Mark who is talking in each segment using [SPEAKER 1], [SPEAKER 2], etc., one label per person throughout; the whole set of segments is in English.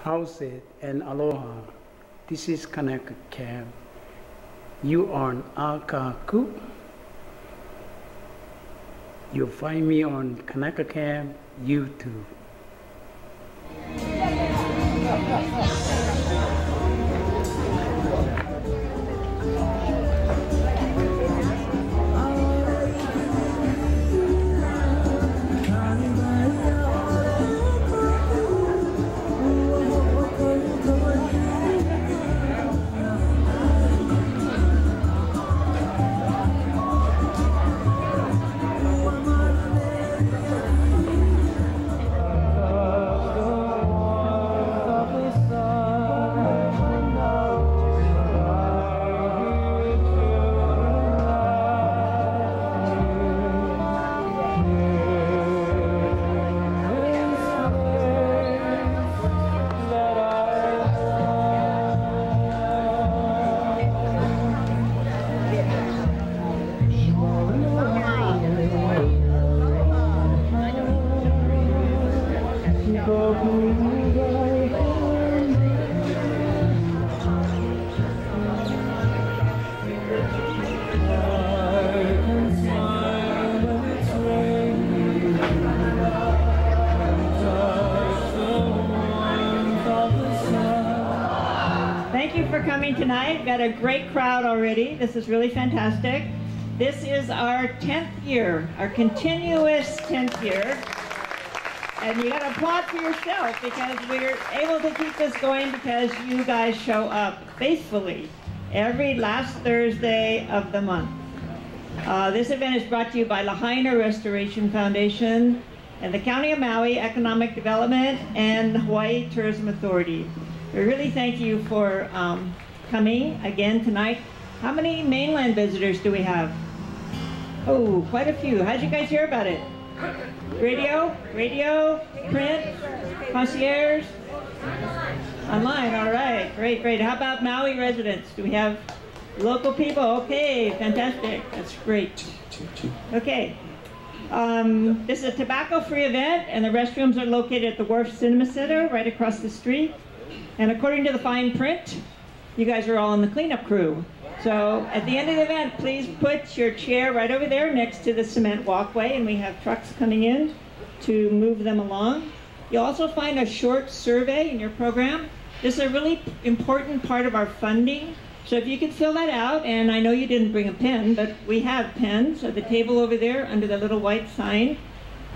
[SPEAKER 1] houses, and aloha. This is Kanaka Cab. You on Akaku. You'll find me on Kanaka Cab YouTube.
[SPEAKER 2] Tonight, got a great crowd already. This is really fantastic. This is our 10th year, our continuous 10th year. And you got to applaud for yourself because we're able to keep this going because you guys show up faithfully every last Thursday of the month. This event is brought to you by Lahaina Restoration Foundation and the County of Maui Economic Development and Hawaii Tourism Authority. We really thank you for coming again tonight. How many mainland visitors do we have? Oh, quite a few. How'd you guys hear about it? Radio, print, concierge? Online, all right, great. How about Maui residents? Do we have local people? Okay, fantastic, that's great. Okay, this is a tobacco-free event and the restrooms are located at the Wharf Cinema Center right across the street. And according to the fine print, you guys are all in the cleanup crew. So at the end of the event, please put your chair right over there next to the cement walkway, and we have trucks coming in to move them along. You'll also find a short survey in your program. This is a really important part of our funding. So if you could fill that out, and I know you didn't bring a pen, but we have pens at the table over there under the little white sign.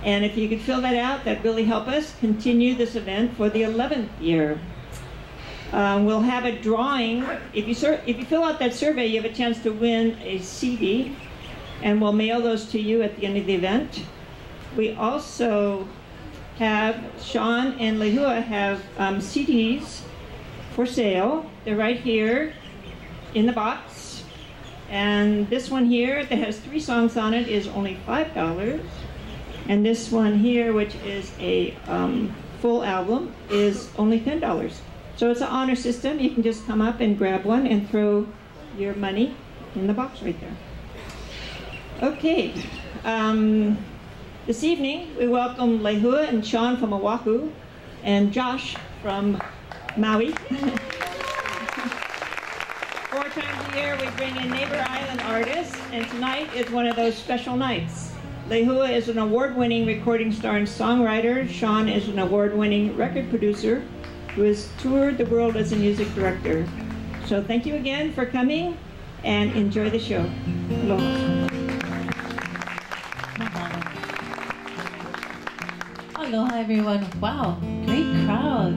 [SPEAKER 2] And if you could fill that out, that'd really help us continue this event for the 11th year. We'll have a drawing. If you fill out that survey, you have a chance to win a CD, and we'll mail those to you at the end of the event. We also have, Shawn and Lehua have CDs for sale. They're right here in the box. And this one here that has 3 songs on it is only $5. And this one here, which is a full album, is only $10. So it's an honor system. You can just come up and grab one and throw your money in the box right there. Okay. This evening, we welcome Lehua and Shawn from Oahu and Josh from Maui. 4 times a year, we bring in neighbor island artists, and tonight is one of those special nights. Lehua is an award-winning recording star and songwriter. Shawn is an award-winning record producer who has toured the world as a music director. So thank you again for coming, and enjoy the show. Aloha.
[SPEAKER 3] Aloha everyone. Wow, great crowd.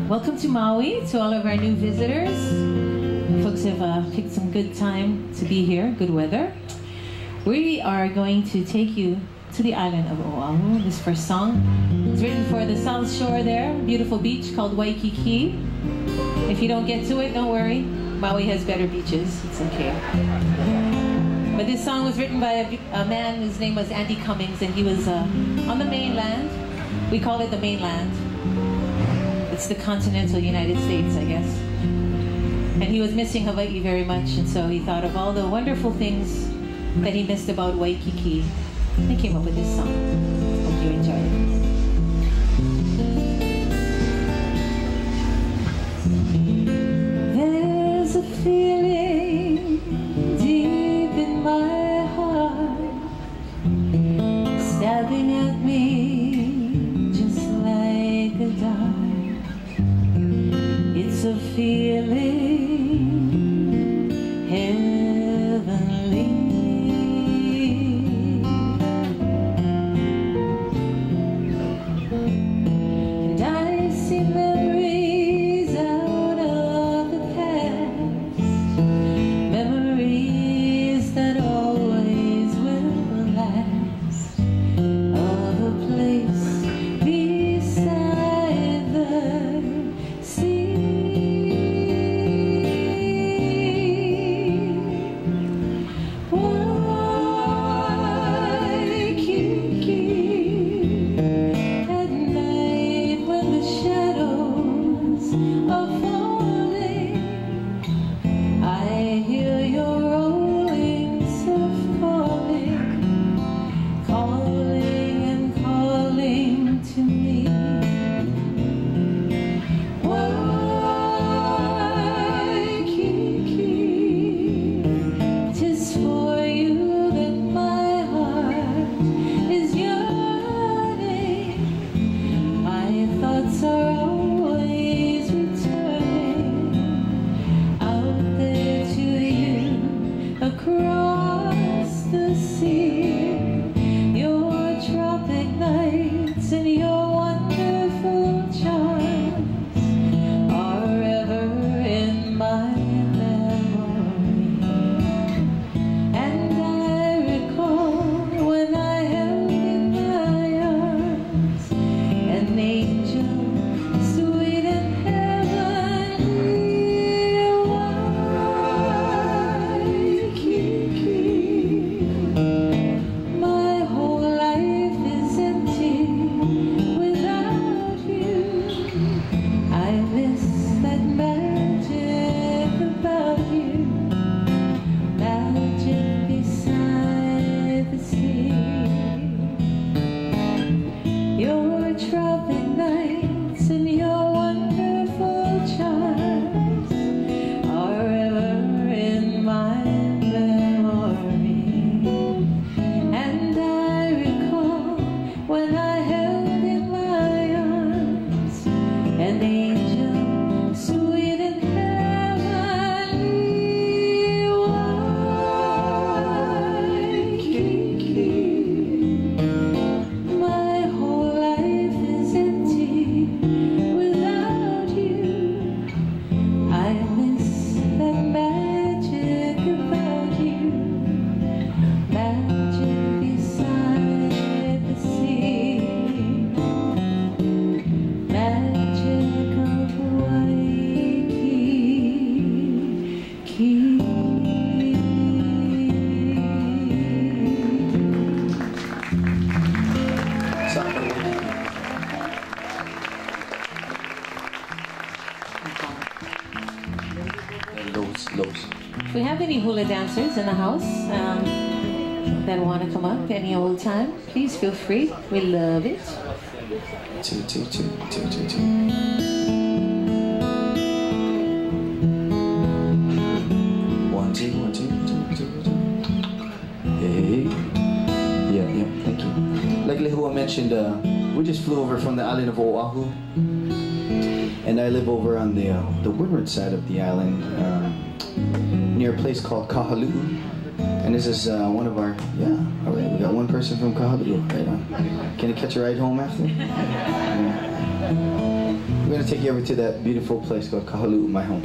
[SPEAKER 3] Welcome to Maui, to all of our new visitors. Folks have picked some good time to be here, good weather. We are going to take you to the island of Oahu. This first song is written for the South Shore there, beautiful beach called Waikiki. If you don't get to it, don't worry. Maui has better beaches, it's okay. But this song was written by a man whose name was Andy Cummings, and he was on the mainland. We call it the mainland. It's the continental United States, I guess. And he was missing Hawaii very much, and so he thought of all the wonderful things that he missed about Waikiki. I came up with this song. Hope you enjoy it. tropic nights and your wonderful charms are ever in my memory. And I recall when I held in my arms an angel sweet and heavenly. Waikiki, my whole life is empty without you. I miss that magic about you, magic beside the sea, magic of Waikiki.
[SPEAKER 4] Lows.
[SPEAKER 3] If we have any hula dancers in the house that want to come up any old time, please feel free. We love it.
[SPEAKER 4] Two. One, two. Hey. Yeah, thank you. Like Lehua mentioned, we just flew over from the island of Oahu. And I live over on the windward side of the island, near a place called Kahaluu. And this is one of our, all right, we got one person from Kahaluu, right on. Can you catch a ride home after? Yeah. We're gonna take you over to that beautiful place called Kahaluu, my home.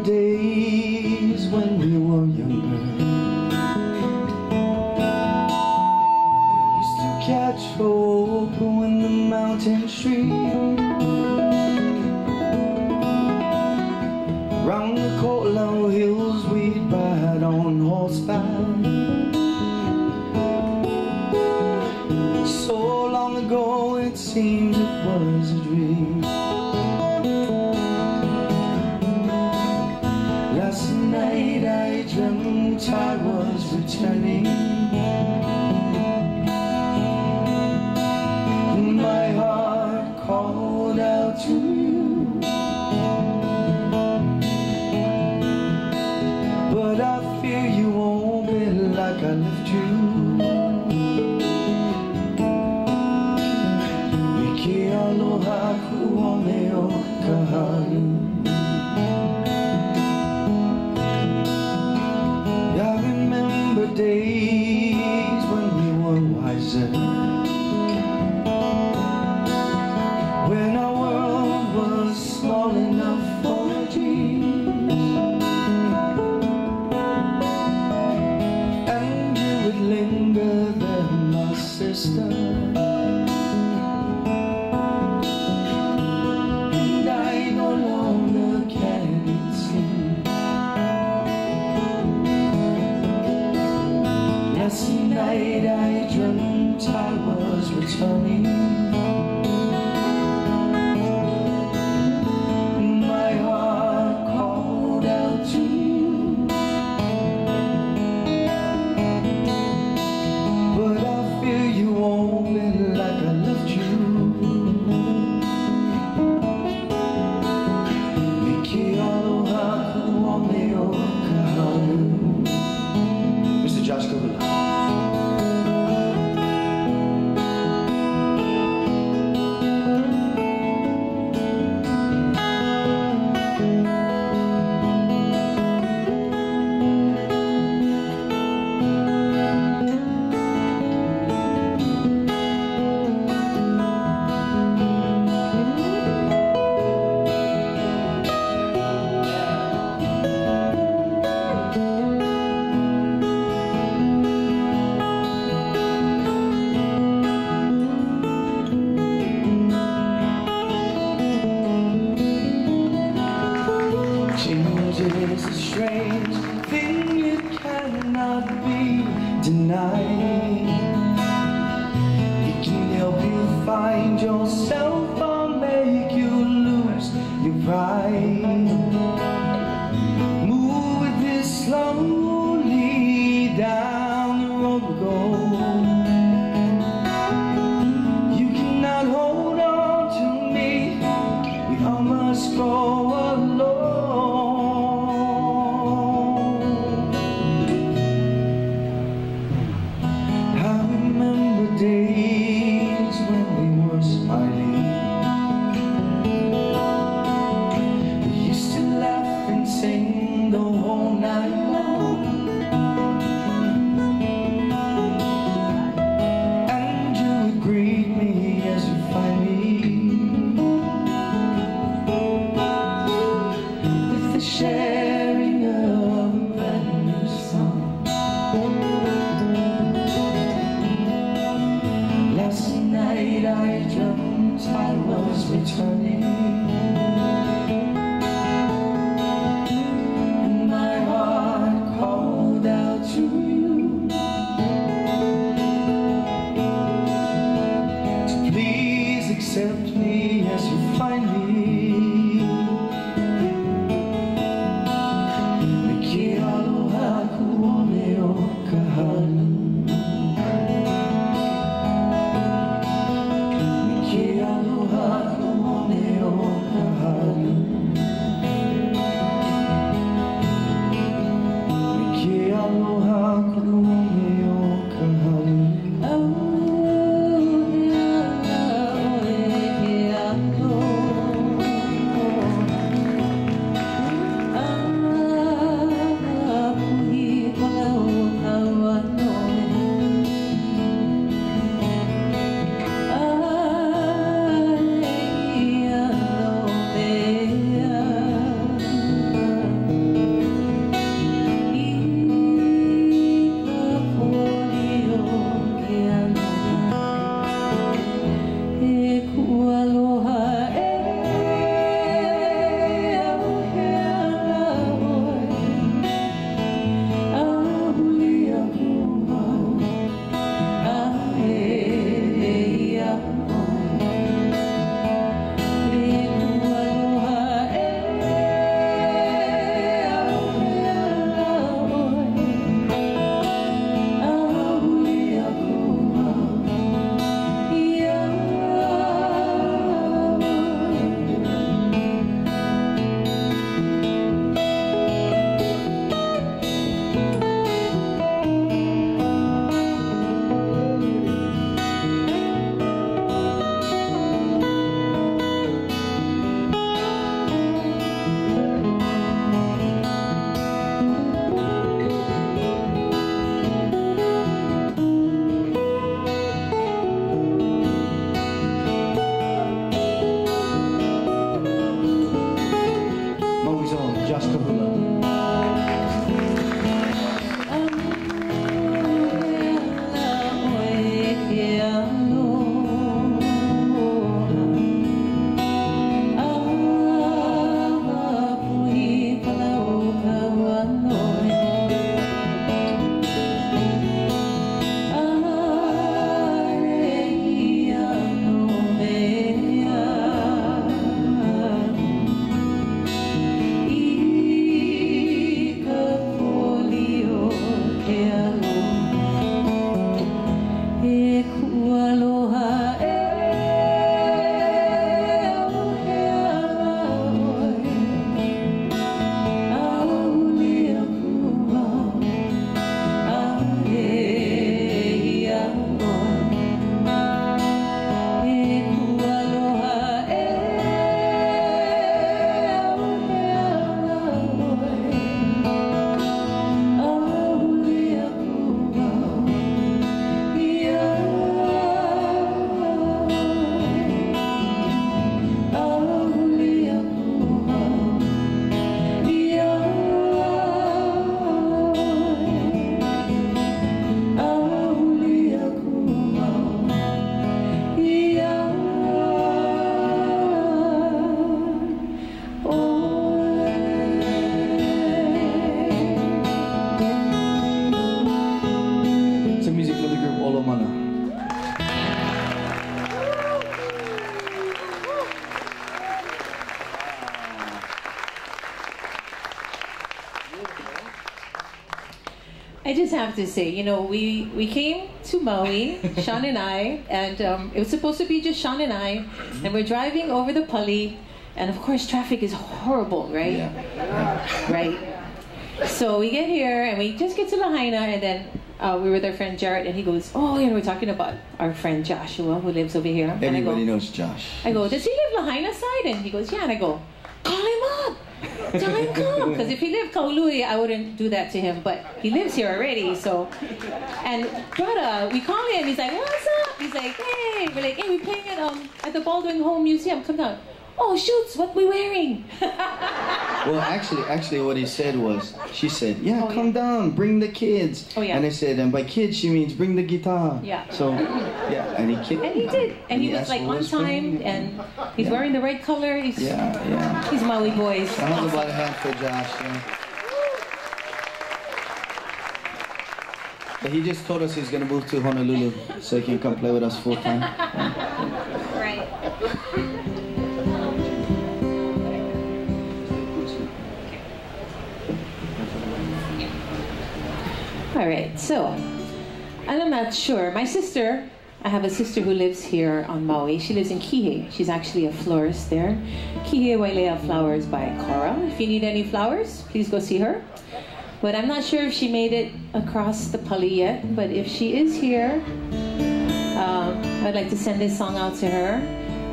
[SPEAKER 4] Days when we were younger, used to catch hope in the mountain stream. Round the Kotlau hills we'd ride on horseback. So long ago it seems it was a dream. Last night I dreamt I was returning. My heart called out to you, but I fear you won't be like I left you. Miki aloha kuomeo kahalu. Days when we were wiser, when our world was small enough for dreams, and you would linger there, my sister, and I no longer can sleep. Last night I dreamt I was returning. My heart called out to you, but I fear you won't be like I left you. Miki aloha kuomeo
[SPEAKER 5] Change is a strange thing, it cannot be denied. It can help you find yourself or make you lose your pride. Move with this slowly down the road we go. You cannot hold on to me, we all must go alone. Days when we were smiling, we used to laugh and sing the whole night long, and you would greet me as you find me, with the sharing of a brand new song. Last night I dreamt I was returning, and my heart called out to you to please accept me as you find me.
[SPEAKER 3] I just have to say, you know, we came to Maui, Shawn and I, and it was supposed to be just Shawn and I, and we're driving over the Pali, and of course traffic is horrible, right?
[SPEAKER 4] Yeah.
[SPEAKER 3] Right. So we get here, and we just get to Lahaina, and then we were with our friend Jarrett, and he goes, oh, you know, we're talking about our friend Joshua, who lives over here.
[SPEAKER 4] Everybody knows Josh.
[SPEAKER 3] I go, does he live Lahaina side? And he goes, yeah, and I go, call him up. Tell him come, because if he lived Kaului, I wouldn't do that to him. But he lives here already, so. And brother, we call him. He's like, "What's up?" He's like, "Hey." We're like, "Hey, we're playing at the Baldwin Home Museum. Come down." Oh, shoots! What we wearing?
[SPEAKER 4] Well, actually, what he said was, she said, "Yeah, come down, bring the kids."
[SPEAKER 3] Oh, yeah.
[SPEAKER 4] And I said, and by kids she means bring the guitar.
[SPEAKER 3] Yeah.
[SPEAKER 4] So, yeah, and he
[SPEAKER 3] did, and he was
[SPEAKER 4] asked
[SPEAKER 3] like
[SPEAKER 4] what
[SPEAKER 3] on
[SPEAKER 4] was
[SPEAKER 3] time,
[SPEAKER 4] bringing.
[SPEAKER 3] and he's wearing the right color. He's he's Maui boys.
[SPEAKER 4] I have about a hand for Josh. Yeah. But he just told us he's gonna move to Honolulu so he can come play with us full time.
[SPEAKER 3] Right. All right, so, and I'm not sure. My sister, I have a sister who lives here on Maui. She lives in Kihei. She's actually a florist there. Kihei Wailea Flowers by Cora. If you need any flowers, please go see her. But I'm not sure if she made it across the Pali yet. But if she is here, I'd like to send this song out to her.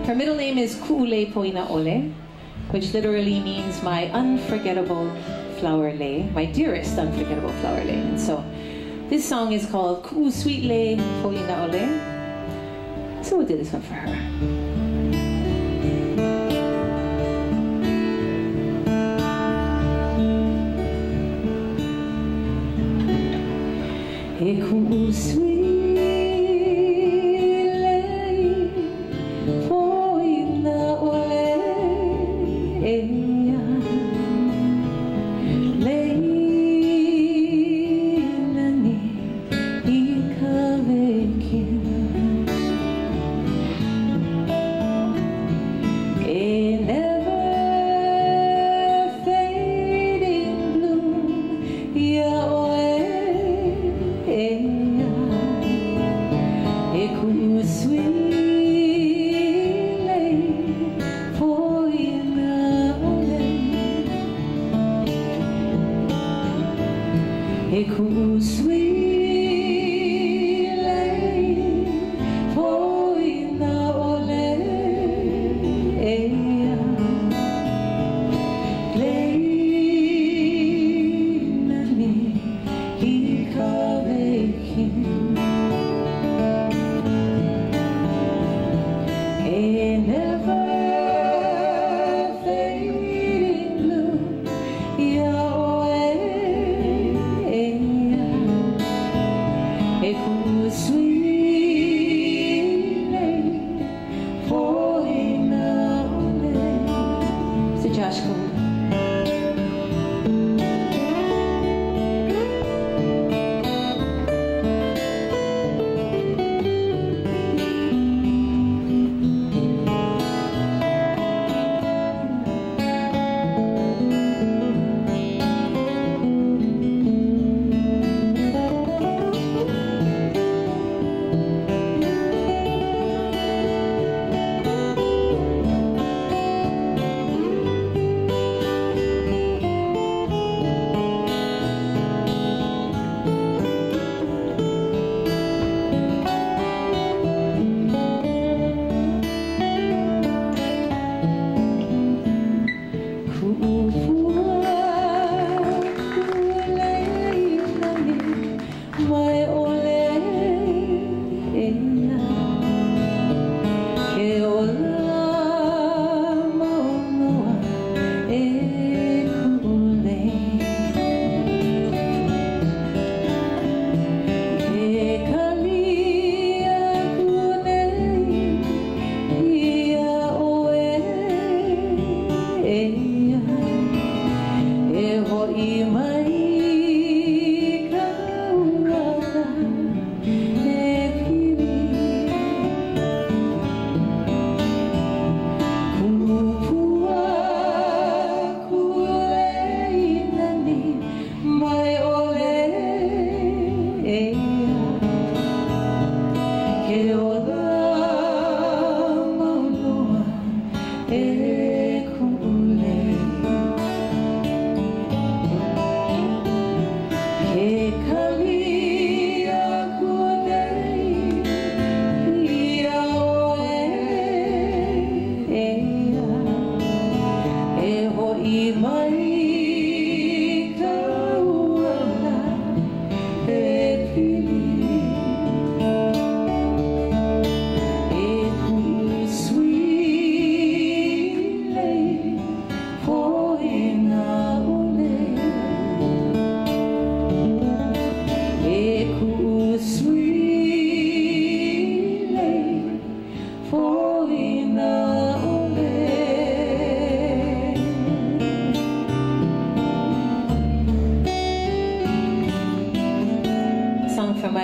[SPEAKER 3] Her middle name is Ku'ule Poina Ole, which literally means my unforgettable flower lei, my dearest unforgettable flower lei. And so this song is called Ku'u Sweet Lei Poina Ole. So we'll do this one for her. E ku'u sweet lei poina ole eia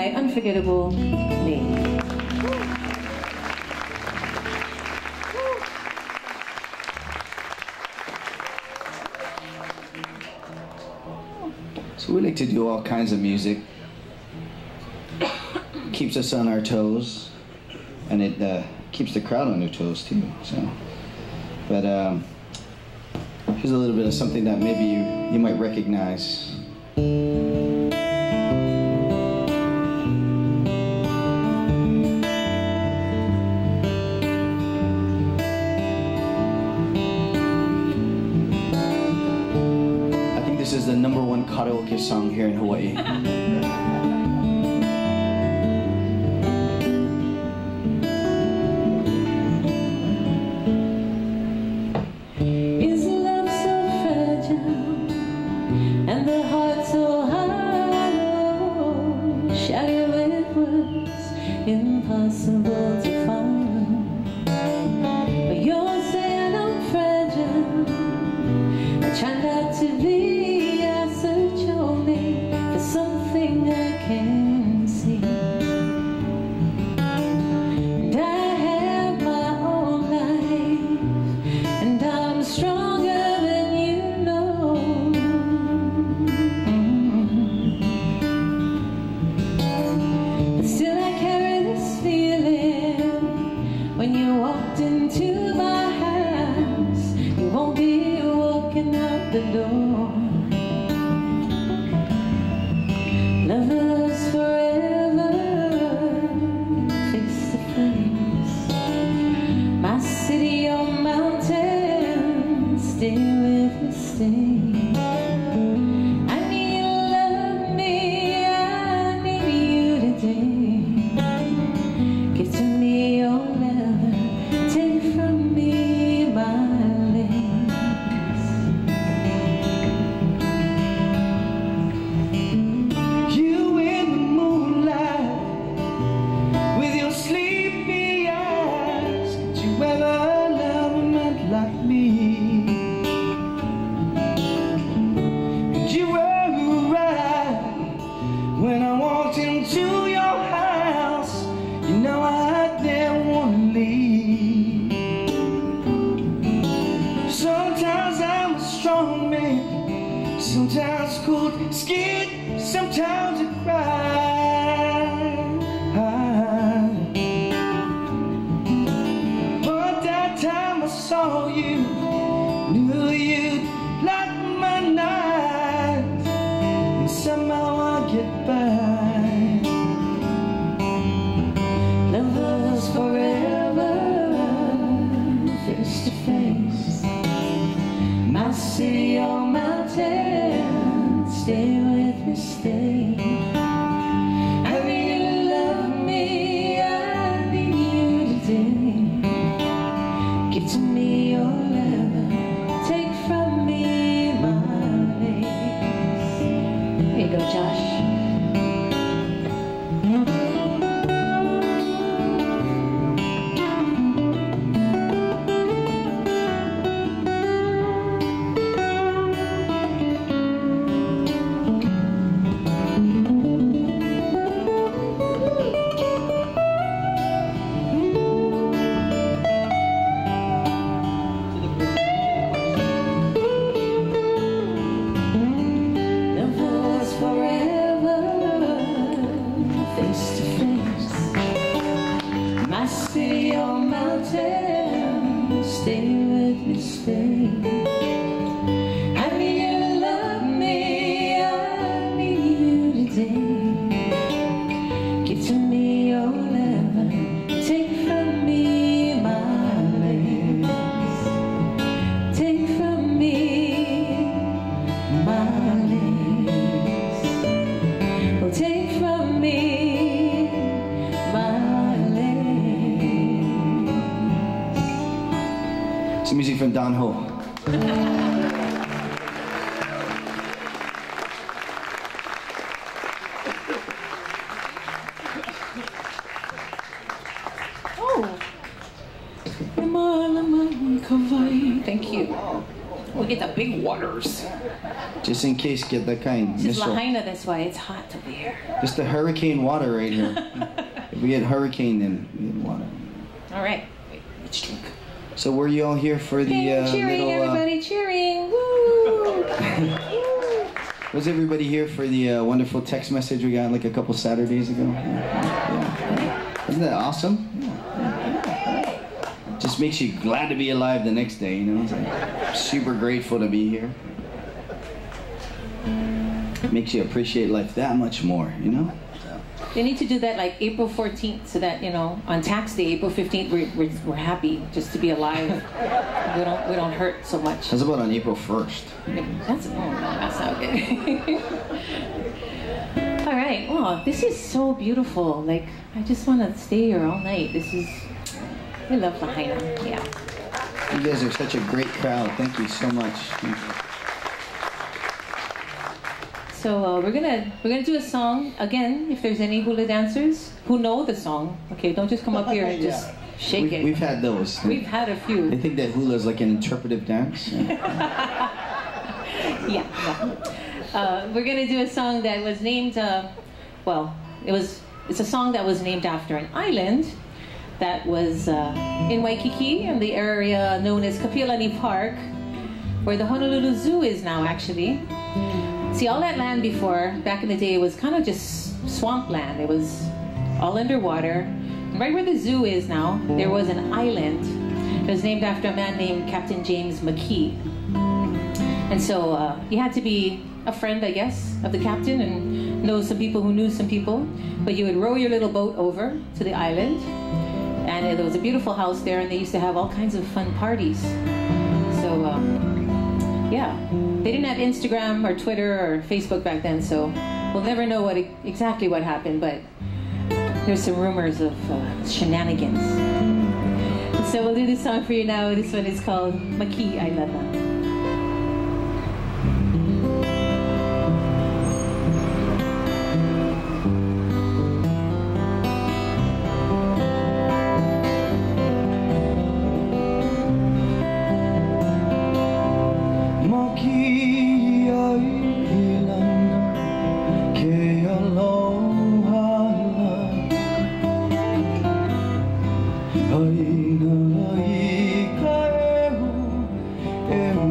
[SPEAKER 3] by Unforgettable Me.
[SPEAKER 4] So we like to do all kinds of music. Keeps us on our toes, and it keeps the crowd on their toes too. So, but here's a little bit of something that maybe you might recognize. I think this is the #1 karaoke song here in Hawaii.
[SPEAKER 3] Impossible to find, but you're saying I'm fragile. I try not to be. I search only for something I can see. And I have my own life, and I'm stronger than you know. But still I carry this feeling. When you walked into my house, you won't be walking out the door. Lovers forever, face to face. My city on mountain, stay with me, stay. I need you to love me, I need you today. Give to me your love, take from me my lace.
[SPEAKER 5] You in the moonlight with your sleepy eyes. Did you ever love a man like me? And you were right when I walked into your house. You know I didn't want to leave. Sometimes I'm a strong man, sometimes cold skin, sometimes I cry. But that time I saw you, knew you'd like my nights, and somehow I get by.
[SPEAKER 3] Lovers forever, face to face. My city on mountain, stay with me, stay. I need you to love me, I need you today. Give to me your love, take from me my lace. Here you go, Josh. Lovers forever, face to face. My city on mountain, stay with me, stay. I need you to love me, I need you today. Give to me your love, take from me my lace. Take from me my lace. Oh, take from me my lace.
[SPEAKER 4] Some music from Don Ho.
[SPEAKER 3] Thank you. We'll get the big waters.
[SPEAKER 4] Just in case, get that kind.
[SPEAKER 3] This is Lahaina, that's why it's hot over here.
[SPEAKER 4] Just the hurricane water right here. If we get hurricane, then we get water.
[SPEAKER 3] All right. Wait, let's drink.
[SPEAKER 4] So were you all here for the
[SPEAKER 3] cheering,
[SPEAKER 4] little,
[SPEAKER 3] everybody cheering. Woo!
[SPEAKER 4] Was everybody here for the wonderful text message we got like a couple Saturdays ago? Yeah. Isn't that awesome? Just makes you glad to be alive the next day, you know? It's like super grateful to be here. Makes you appreciate life that much more, you know?
[SPEAKER 3] They need to do that like April 14th so that, you know, on tax day, April 15th, we're happy just to be alive. We don't hurt so much.
[SPEAKER 4] How's about on April 1st?
[SPEAKER 3] That's not good. All right. Oh, this is so beautiful. Like, I just want to stay here all night. We love Lahaina. Yeah.
[SPEAKER 4] You guys are such a great crowd. Thank you so much.
[SPEAKER 3] So we're gonna do a song again. If there's any hula dancers who know the song, okay, don't just come up here and just shake it.
[SPEAKER 4] We've had those.
[SPEAKER 3] We've had a few.
[SPEAKER 4] They think that hula is like an interpretive dance.
[SPEAKER 3] Yeah. We're gonna do a song that was named. It's a song that was named after an island that was in Waikiki, in the area known as Kapiolani Park, where the Honolulu Zoo is now, actually. See, all that land before, back in the day, was kind of just swampland. It was all underwater. Right where the zoo is now, there was an island that was named after a man named Captain James McKee. And so you had to be a friend, I guess, of the captain and know some people who knew some people. But you would row your little boat over to the island. And there was a beautiful house there, and they used to have all kinds of fun parties. So, yeah. They didn't have Instagram or Twitter or Facebook back then, so we'll never know exactly what happened, but there's some rumors of shenanigans. So we'll do this song for you now. This one is called Maki Ailana.
[SPEAKER 5] Aina i ka ehu e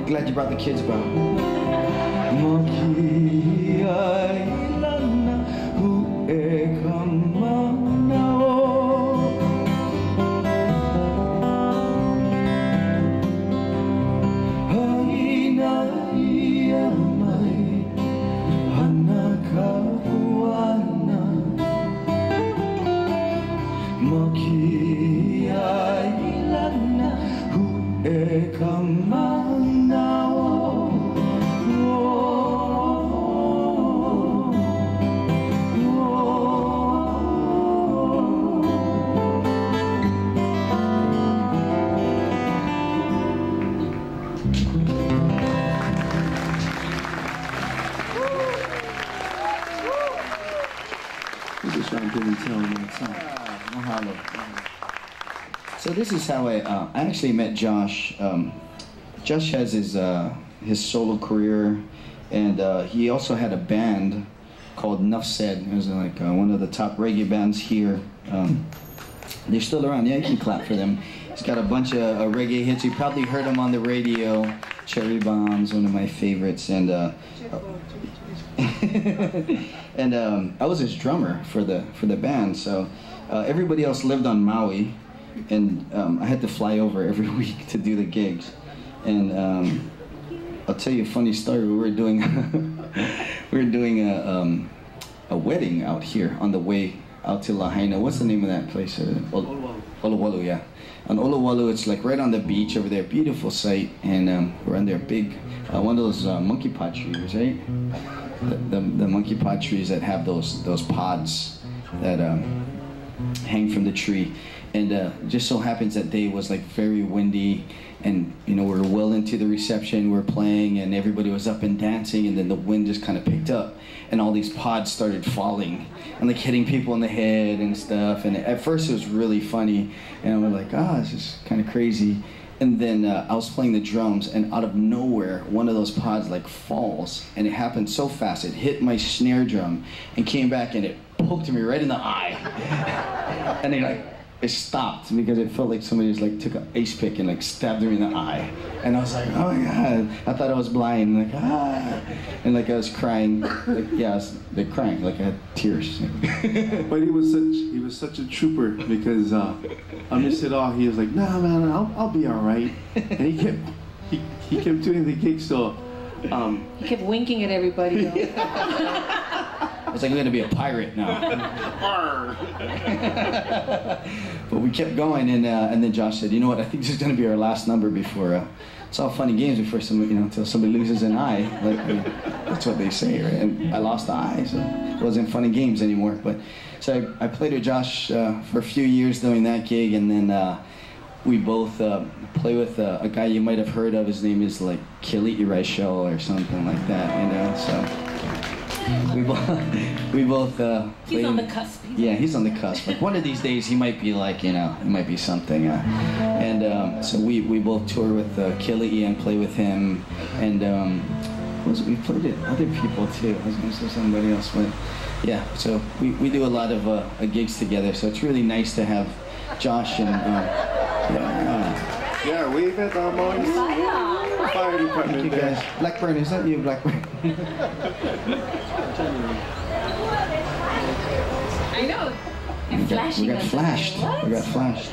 [SPEAKER 4] Glad you brought the kids, bro. So this is how I actually met Josh. Josh has his solo career, and he also had a band called Nuff Said. It was like one of the top reggae bands here. They're still around. Yeah, you can clap for them. He's got a bunch of reggae hits. You probably heard him on the radio. Cherry Bombs, one of my favorites, and and I was his drummer for the band. So everybody else lived on Maui, and I had to fly over every week to do the gigs. And I'll tell you a funny story. We were doing a wedding out here on the way out to Lahaina. What's the name of that place? Olowalu, yeah. On Olowalu, it's like right on the beach over there, beautiful sight, and we're on their big, one of those monkey pod trees, right? The monkey pod trees that have those pods that hang from the tree, and just so happens that day was like very windy, and you know, we're well into the reception, we're playing, and everybody was up and dancing, and then the wind just kind of picked up, and all these pods started falling and like hitting people in the head and stuff. And at first it was really funny, and we're like, this is kind of crazy. And then I was playing the drums, and out of nowhere, one of those pods like falls, and it happened so fast. It hit my snare drum and came back, and it poked me right in the eye. And it stopped because it felt like somebody just like took an ice pick and like stabbed me in the eye. And I was like, oh my God, I thought I was blind, like and like I was crying, like I was like crying, like I had tears.
[SPEAKER 6] But he was such a trooper, because amidst it all, he was like, nah man, I'll be all right. And he kept doing the gig, so
[SPEAKER 3] he kept winking at everybody though.
[SPEAKER 4] It's like I'm gonna be a pirate now. But we kept going, and then Josh said, you know what, I think this is gonna be our last number before it's all fun and games before somebody, you know, until somebody loses an eye. Like that's what they say, right? And I lost the eye, so it wasn't fun and games anymore. But so I played with Josh for a few years doing that gig, and then we both play with a guy you might have heard of. His name is like Kili Iraisho or something like that, you know. So we both
[SPEAKER 3] he's on the cusp.
[SPEAKER 4] Yeah, he's on the cusp. Like one of these days he might be like, you know, it might be something. And so we both tour with Kili and play with him. And we played with other people too. I was going to say somebody else, but yeah. So we do a lot of gigs together. So it's really nice to have Josh and
[SPEAKER 6] yeah, wave at Maui's fire department.
[SPEAKER 4] Thank you guys. Blackburn, is that you, Blackburn?
[SPEAKER 3] I know. You're flashing.
[SPEAKER 4] We got flashed.
[SPEAKER 3] What?
[SPEAKER 4] We got flashed.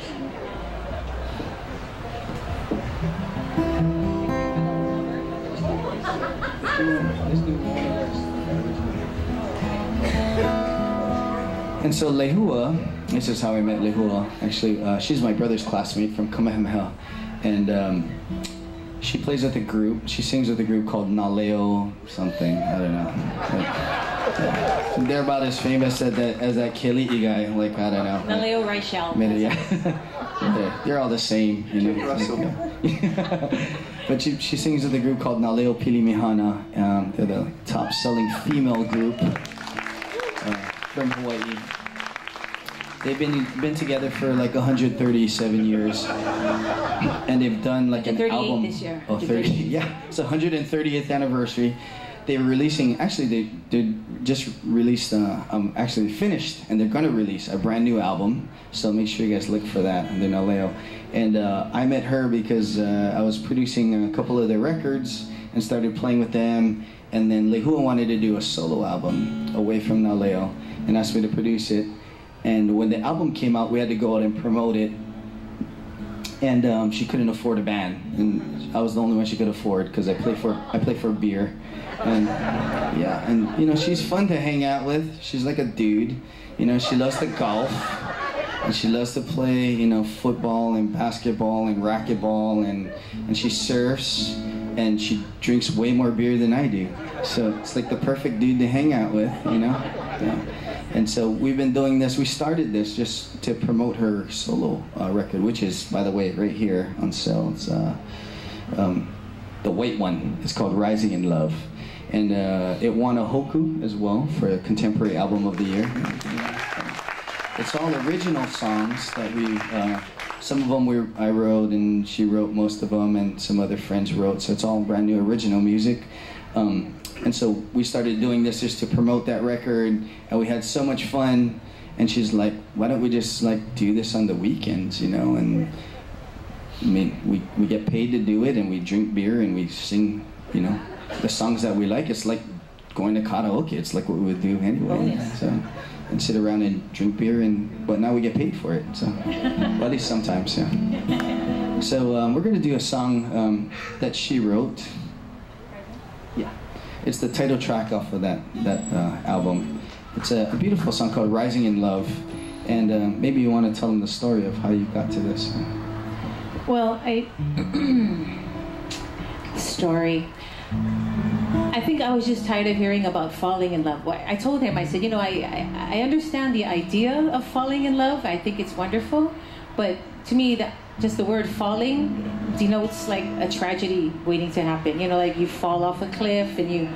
[SPEAKER 4] And so Lehua, this is how I met Lehua. Actually, she's my brother's classmate from Kamehameha, and she plays with a group. She sings with a group called Naleo something. I don't know. They're about as famous as that Kili'i guy. Like, I don't know.
[SPEAKER 3] Naleo Reichel.
[SPEAKER 4] Yeah. They're all the same. You know? But she sings with a group called Naleo Pilimihana. They're the top-selling female group from Hawaii. They've been together for like 137 years, and they've done like an album.
[SPEAKER 3] This year.
[SPEAKER 4] Oh, 30. Yeah, it's 130th anniversary. They were releasing. Actually, they just released. Actually finished, and they're gonna release a brand new album. So make sure you guys look for that. And then Aleo. And I met her because I was producing a couple of their records and started playing with them. And then Lehua wanted to do a solo album away from Naleo and asked me to produce it. And when the album came out, we had to go out and promote it. And she couldn't afford a band, and I was the only one she could afford because I play for beer. And yeah, and you know, she's fun to hang out with. She's like a dude. You know, she loves to golf, and she loves to play, you know, football and basketball and racquetball, and she surfs, and she drinks way more beer than I do. So it's like the perfect dude to hang out with, you know. Yeah. And so we've been doing this. We started this just to promote her solo record, which is, by the way, right here on sale. It's the white one. It's called Rising in Love. And it won a Hoku as well for a Contemporary Album of the Year. It's all original songs that we, some of them I wrote, and she wrote most of them, and some other friends wrote. So it's all brand new original music. And so we started doing this just to promote that record, and we had so much fun. And she's like, why don't we just like do this on the weekends, you know? And I mean, we get paid to do it, and we drink beer, and we sing, you know, the songs that we like. It's like going to karaoke. It's like what we would do anyway.
[SPEAKER 3] Oh, yes.
[SPEAKER 4] So, and sit around and drink beer, but now we get paid for it. So, well, at least sometimes, yeah. So we're gonna do a song that she wrote. Yeah. It's the title track off of that album. It's a beautiful song called Rising in Love. And maybe you want to tell them the story of how you got to this.
[SPEAKER 3] Well, story. I think I was just tired of hearing about falling in love. I told him, I said, you know, I understand the idea of falling in love. I think it's wonderful. But to me, just the word falling denotes like a tragedy waiting to happen. You know, like you fall off a cliff and you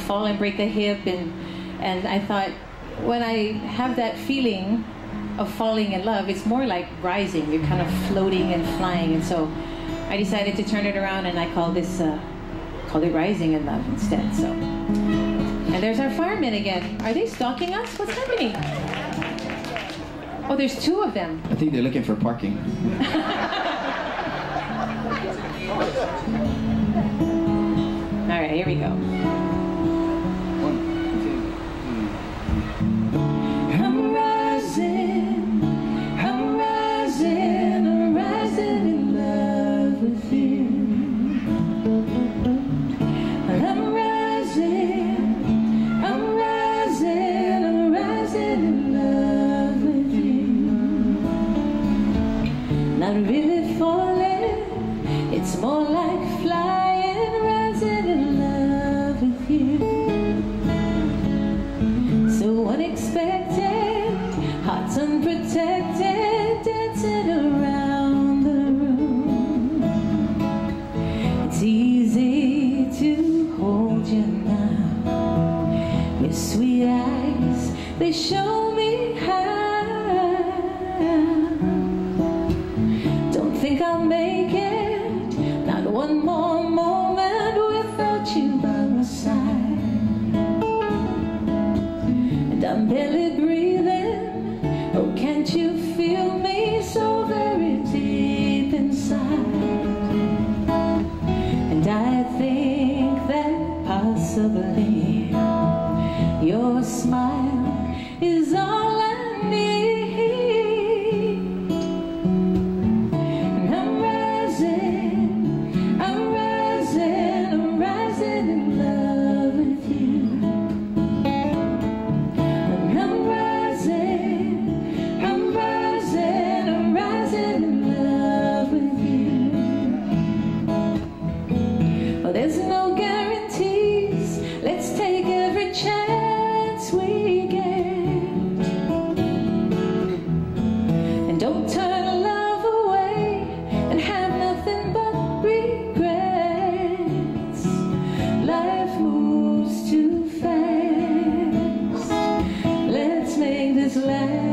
[SPEAKER 3] fall and break a hip. And I thought, when I have that feeling of falling in love, it's more like rising. You're kind of floating and flying. And so I decided to turn it around, and I called it Rising in Love instead. So, and there's our firemen again. Are they stalking us? What's happening? Oh, there's two of them.
[SPEAKER 4] I think they're looking for parking.
[SPEAKER 3] All right, here we go.
[SPEAKER 5] I'm rising, I'm rising, I'm rising in love with you. I'm rising, I'm rising, I'm rising in love with you. Not really falling, it's more like flying, rising in love with you. So unexpected, hearts unprotected, dancing around the room. It's easy to hold you now. Your sweet eyes, they show me how. Don't think I'll make it, not one more moment without you by my side. And I'm barely breathing, oh can't you feel me so very deep inside? And I think that possibly your smile is all I need. And I'm rising, I'm rising, I'm rising in love with you. And I'm rising, I'm rising, I'm rising in love with you. Well, there's no guarantees, let's take every chance
[SPEAKER 3] always last.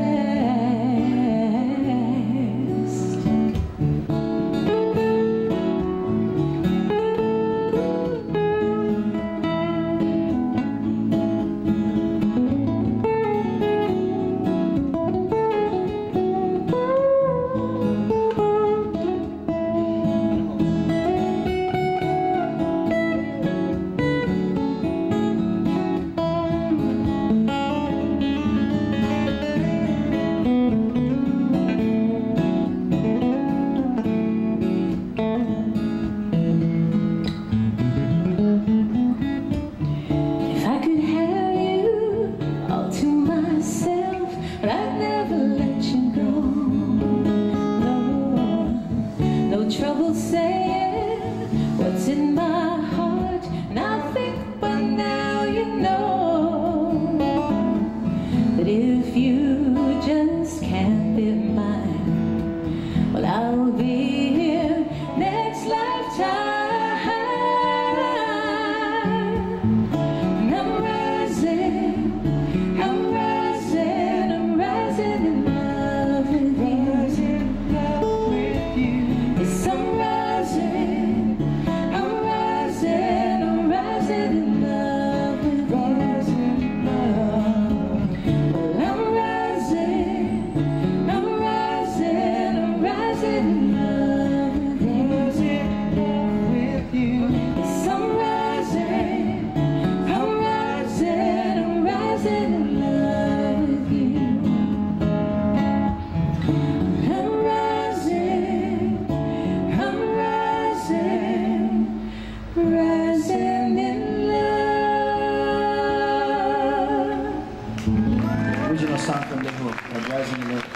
[SPEAKER 4] Song from Lehua, Rising in Love.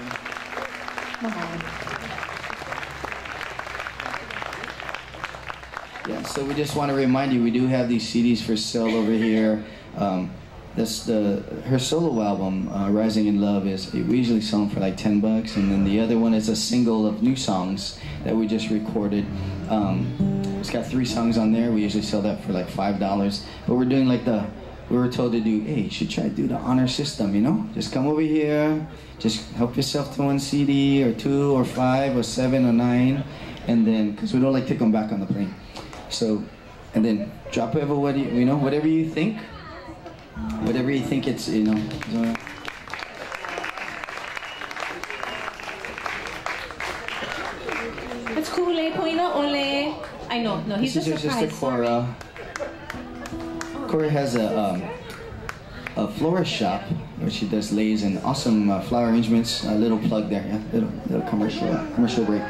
[SPEAKER 4] Yeah, so we just want to remind you, we do have these CDs for sale over here. Her solo album, Rising in Love, we usually sell them for like $10, and then the other one is a single of new songs that we just recorded. It's got 3 songs on there. We usually sell that for like $5, but we're doing like we were told to do, hey, you should try to do the honor system, you know? Just come over here, just help yourself to 1 CD, or 2, or 5, or 7, or 9, and then, because we don't like to take them back on the plane. So, and then drop whatever, whatever you think it's, you know.
[SPEAKER 3] That's cool, eh? Poina ole. I know, no, he's
[SPEAKER 4] this
[SPEAKER 3] a
[SPEAKER 4] is
[SPEAKER 3] surprise.
[SPEAKER 4] just a Cora. Cora has a florist shop where she does lays and awesome flower arrangements. A little plug there, yeah, little commercial break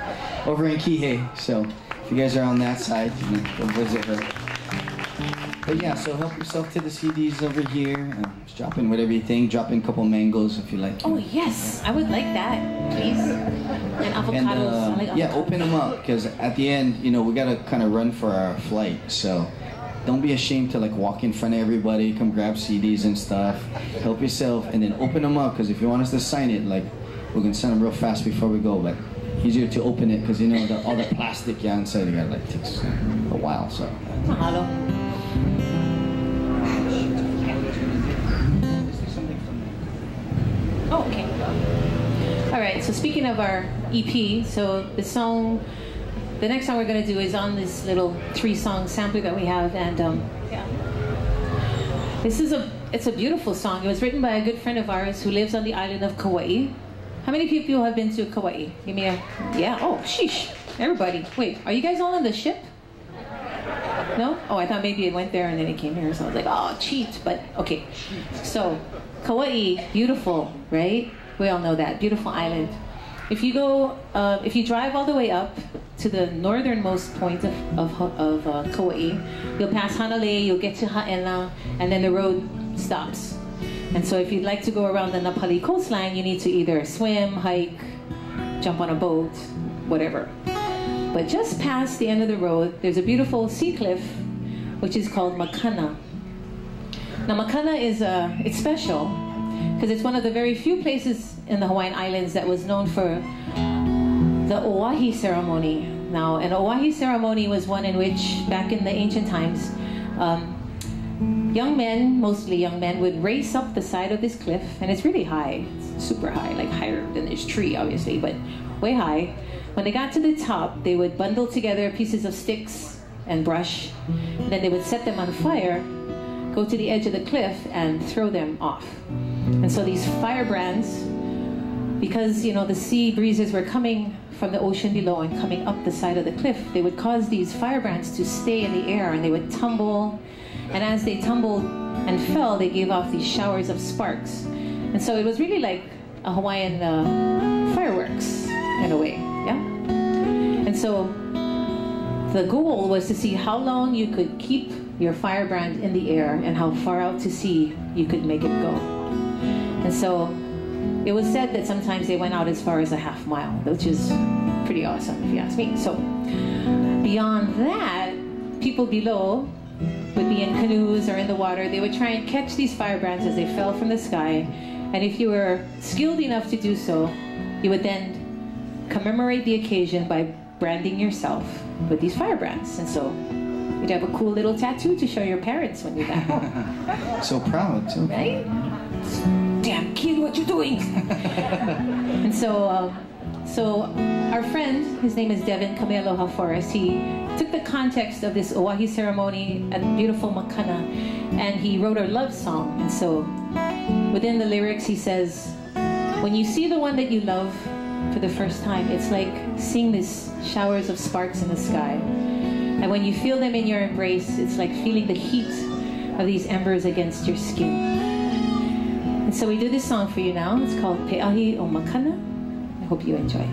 [SPEAKER 4] over in Kihei. So if you guys are on that side, you know, go visit her. But yeah, so help yourself to the CDs over here. Just drop in whatever you think. Drop in a couple mangoes if you like.
[SPEAKER 3] Oh yes, I would like that, please. And avocados.
[SPEAKER 4] And, yeah, open them up, because at the end, you know, we gotta kind of run for our flight. So don't be ashamed to like walk in front of everybody, come grab CDs and stuff. Help yourself, and then open them up, because if you want us to sign it, like, we're gonna send them real fast before we go. But easier to open it, because you know all the plastic inside, you gotta like takes a while. So.
[SPEAKER 3] Mahalo. Oh, okay. All right. So speaking of our EP, so the next song we're going to do is on this little 3-song sampler that we have, and yeah, it's a beautiful song. It was written by a good friend of ours who lives on the island of Kauai. How many people have been to Kauai? Give me a yeah. Oh, sheesh! Everybody. Wait, are you guys all on the ship? No? Oh, I thought maybe it went there and then it came here. So I was like, oh, cheat. But okay. So Kauai, beautiful, right? We all know that beautiful island. If you go, if you drive all the way up to the northernmost point of Kauai, you'll pass Hanalei, you'll get to Ha'ena, and then the road stops. And so if you'd like to go around the Napali coastline, you need to either swim, hike, jump on a boat, whatever. But just past the end of the road, there's a beautiful sea cliff, which is called Makana. Now Makana is, it's special, because it's one of the very few places in the Hawaiian Islands that was known for the Oahi ceremony. Now, an Oahi ceremony was one in which, back in the ancient times, young men, mostly young men, would race up the side of this cliff, and it's really high. It's super high, like higher than this tree, obviously, but way high. When they got to the top, they would bundle together pieces of sticks and brush, and then they would set them on fire, go to the edge of the cliff, and throw them off. And so these firebrands, because, you know, the sea breezes were coming from the ocean below and coming up the side of the cliff, they would cause these firebrands to stay in the air, and they would tumble. And as they tumbled and fell, they gave off these showers of sparks. And so it was really like a Hawaiian fireworks in a way, yeah? And so the goal was to see how long you could keep your firebrand in the air and how far out to sea you could make it go. And so it was said that sometimes they went out as far as a half mile, which is pretty awesome if you ask me. So beyond that, people below would be in canoes or in the water. They would try and catch these firebrands as they fell from the sky. And if you were skilled enough to do so, you would then commemorate the occasion by branding yourself with these firebrands. And so you'd have a cool little tattoo to show your parents when you're back home.
[SPEAKER 4] So proud, too.
[SPEAKER 3] Right? Damn kid, what you doing? And so, our friend, his name is Devin Kamealoha Forrest, he took the context of this Oahi ceremony and beautiful makana, and he wrote a love song. And so within the lyrics he says, when you see the one that you love for the first time, it's like seeing these showers of sparks in the sky. And when you feel them in your embrace, it's like feeling the heat of these embers against your skin. And so we do this song for you now. It's called Pe'ahi o Makana. I hope you enjoy.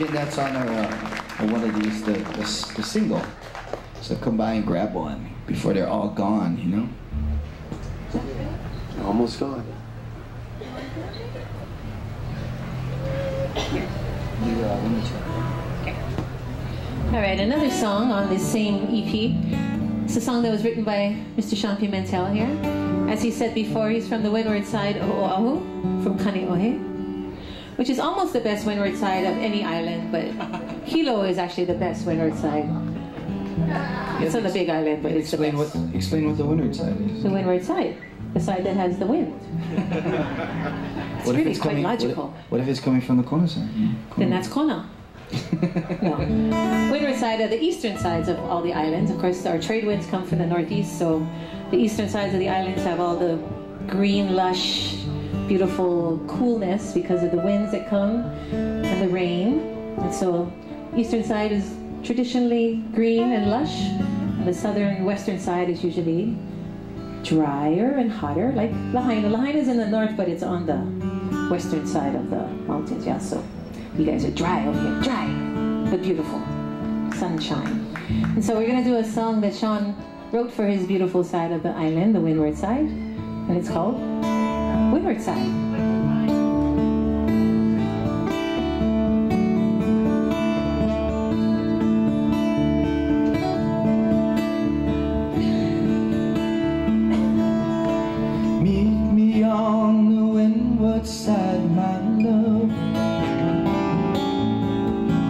[SPEAKER 4] again, that's on one of these, the single. So come by and grab one before they're all gone, you know?
[SPEAKER 6] Almost gone.
[SPEAKER 3] All right, another song on this same EP. It's a song that was written by Mr. Shawn Pimentel here. As he said before, he's from the windward side of Oahu, from Kaneohe, which is almost the best windward side of any island, but Hilo is actually the best windward side. It's on the big island, but it's the best.
[SPEAKER 4] Explain what the windward side is.
[SPEAKER 3] The windward side, the side that has the wind. It's really quite logical.
[SPEAKER 4] What if it's coming from the Kona side?
[SPEAKER 3] Then that's Kona. No. Windward side are the eastern sides of all the islands. Of course, our trade winds come from the northeast, so the eastern sides of the islands have all the green, lush, beautiful coolness because of the winds that come and the rain. And so eastern side is traditionally green and lush, and the southern western side is usually drier and hotter, like Lahaina. Lahaina is in the north, but it's on the western side of the mountains, yeah, so you guys are dry over here, dry, but beautiful, sunshine. And so we're gonna do a song that Shawn wrote for his beautiful side of the island, the windward side, and it's called Windward Side.
[SPEAKER 5] Meet me on the windward side, my love,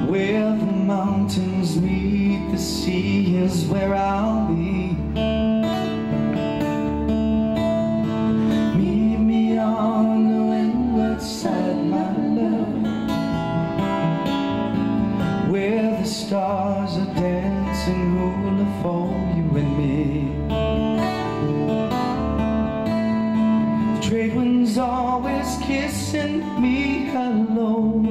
[SPEAKER 5] where the mountains meet the sea is where I'll be. Meet me on the windward side, my love, where the stars are dancing hula for you and me. The trade wind's always kissing me hello.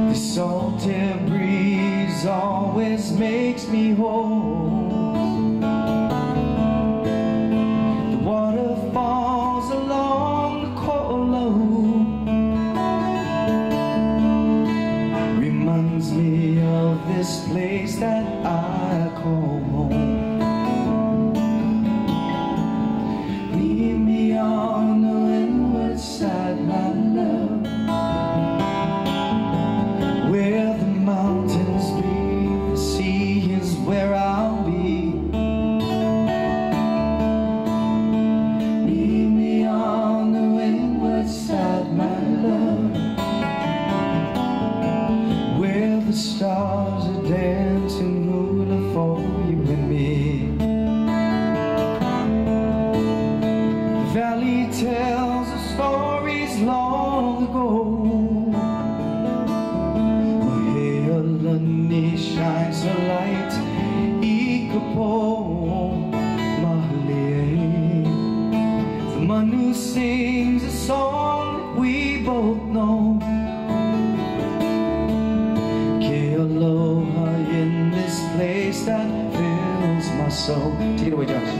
[SPEAKER 5] The salty breeze always makes me whole. The waterfalls along the Kolo reminds me of this place that I call home. Leave me on the windward side, my love, where the mountains meet the sea is where I'll be. Leave me on the windward side, my love, where the stars are dancing hula for you and me. The valley tells the stories long ago. Mahea shines a light, Ikapo Mahalie. The Manu sings a song that we both know. Ke aloha in this place that fills my soul. Take it away, Josh.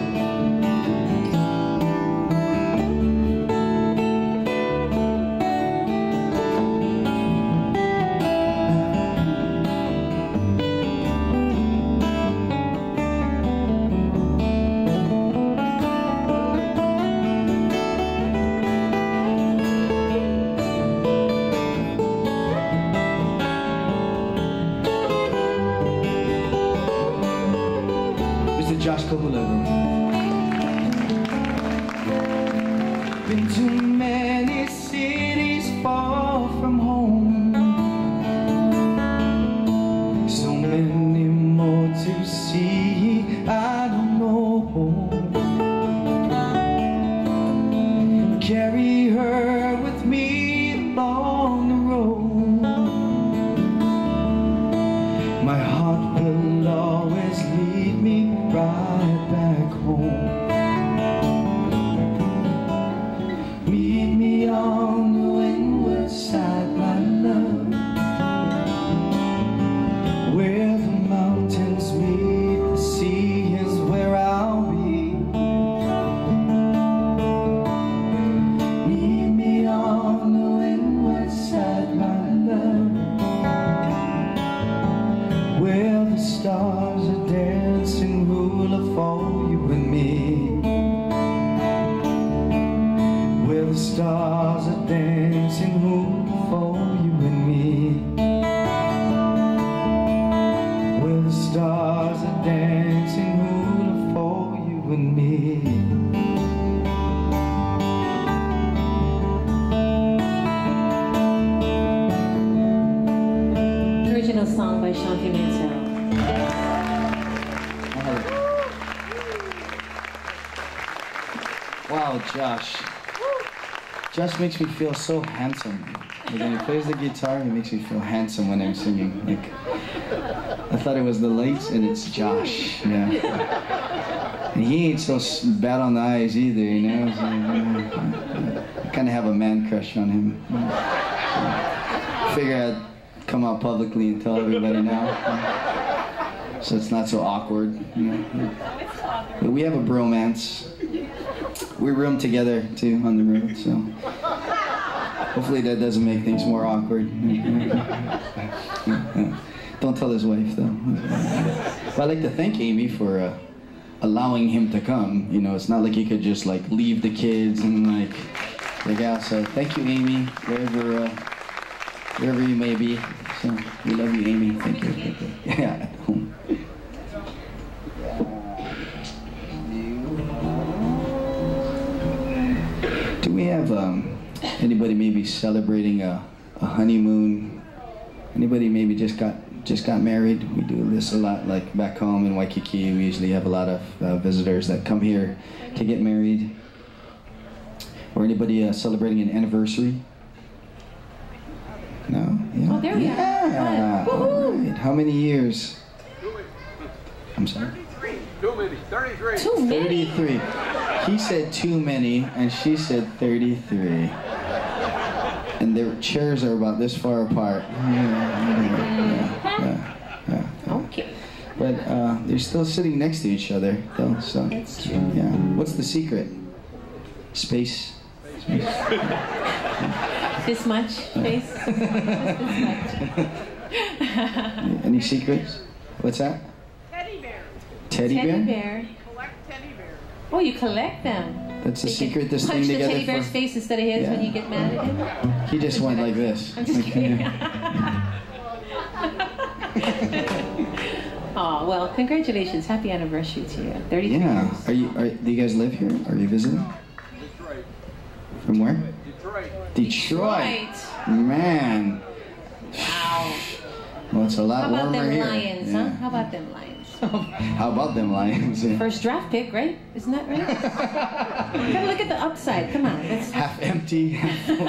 [SPEAKER 5] Josh Kahula. Been to many cities far from home, so many more to see, I don't know. Carry her with me along the road. My heart will always lead me right back home. Meet me on the windward side, my love, where the mountains meet the sea is where I'll be. Meet me on the windward dancing hula for you and me. Where the stars are dancing hula for you and me.
[SPEAKER 3] Original song by Shawn18.
[SPEAKER 4] Wow, Josh. Josh makes me feel so handsome. Like when he plays the guitar, he makes me feel handsome when I'm singing. Like, I thought it was the lights, and it's Josh. Yeah. And he ain't so bad on the eyes either, you know. So, I kind of have a man crush on him. Figure I'd come out publicly and tell everybody now, so it's not so awkward. You know? But we have a bromance. We room together too on the road, so hopefully that doesn't make things more awkward. Don't tell his wife though. But I'd like to thank Amy for allowing him to come. You know, it's not like he could just like leave the kids and like out. So thank you, Amy, wherever you may be. So we love you, Amy. Thank you. Yeah, at home. Do we have anybody maybe celebrating a honeymoon? Anybody maybe just got married? We do this a lot, like back home in Waikiki. We usually have a lot of visitors that come here to get married. Or anybody celebrating an anniversary? No? Yeah.
[SPEAKER 3] Oh, there we are.
[SPEAKER 4] Yeah. All right. How many years? I'm sorry?
[SPEAKER 3] 33. Too many.
[SPEAKER 4] 33. He said too many, and she said 33. And their chairs are about this far apart. Yeah.
[SPEAKER 3] Okay.
[SPEAKER 4] But they're still sitting next to each other, though. So
[SPEAKER 3] That's true.
[SPEAKER 4] yeah. What's the secret? Space.
[SPEAKER 3] This much space. This much.
[SPEAKER 4] Any secrets? What's that?
[SPEAKER 7] Teddy bear.
[SPEAKER 4] Teddy bear?
[SPEAKER 3] Teddy bear.
[SPEAKER 7] Collect teddy bears.
[SPEAKER 3] Oh, you collect them.
[SPEAKER 4] That's the
[SPEAKER 3] So you
[SPEAKER 4] secret.
[SPEAKER 3] can
[SPEAKER 4] This thing
[SPEAKER 3] punch the
[SPEAKER 4] together
[SPEAKER 3] teddy bear's
[SPEAKER 4] for.
[SPEAKER 3] face instead of his when
[SPEAKER 4] Yeah.
[SPEAKER 3] you get mad at him.
[SPEAKER 4] He just went like this.
[SPEAKER 3] I'm just kidding. Oh, well, congratulations. Happy anniversary to you. 33
[SPEAKER 4] Yeah.
[SPEAKER 3] years.
[SPEAKER 4] Do you guys live here? Are you visiting?
[SPEAKER 7] Detroit.
[SPEAKER 4] From where?
[SPEAKER 7] Detroit.
[SPEAKER 4] Detroit. Man.
[SPEAKER 3] Wow.
[SPEAKER 4] Well, it's a lot
[SPEAKER 3] How about
[SPEAKER 4] warmer
[SPEAKER 3] them
[SPEAKER 4] here.
[SPEAKER 3] Lions,
[SPEAKER 4] Yeah.
[SPEAKER 3] huh? How about them Lions?
[SPEAKER 4] How about them Lions? Yeah.
[SPEAKER 3] First draft pick, right? Isn't that right? Gotta look at the upside. Come on. Let's...
[SPEAKER 4] Half empty, half full.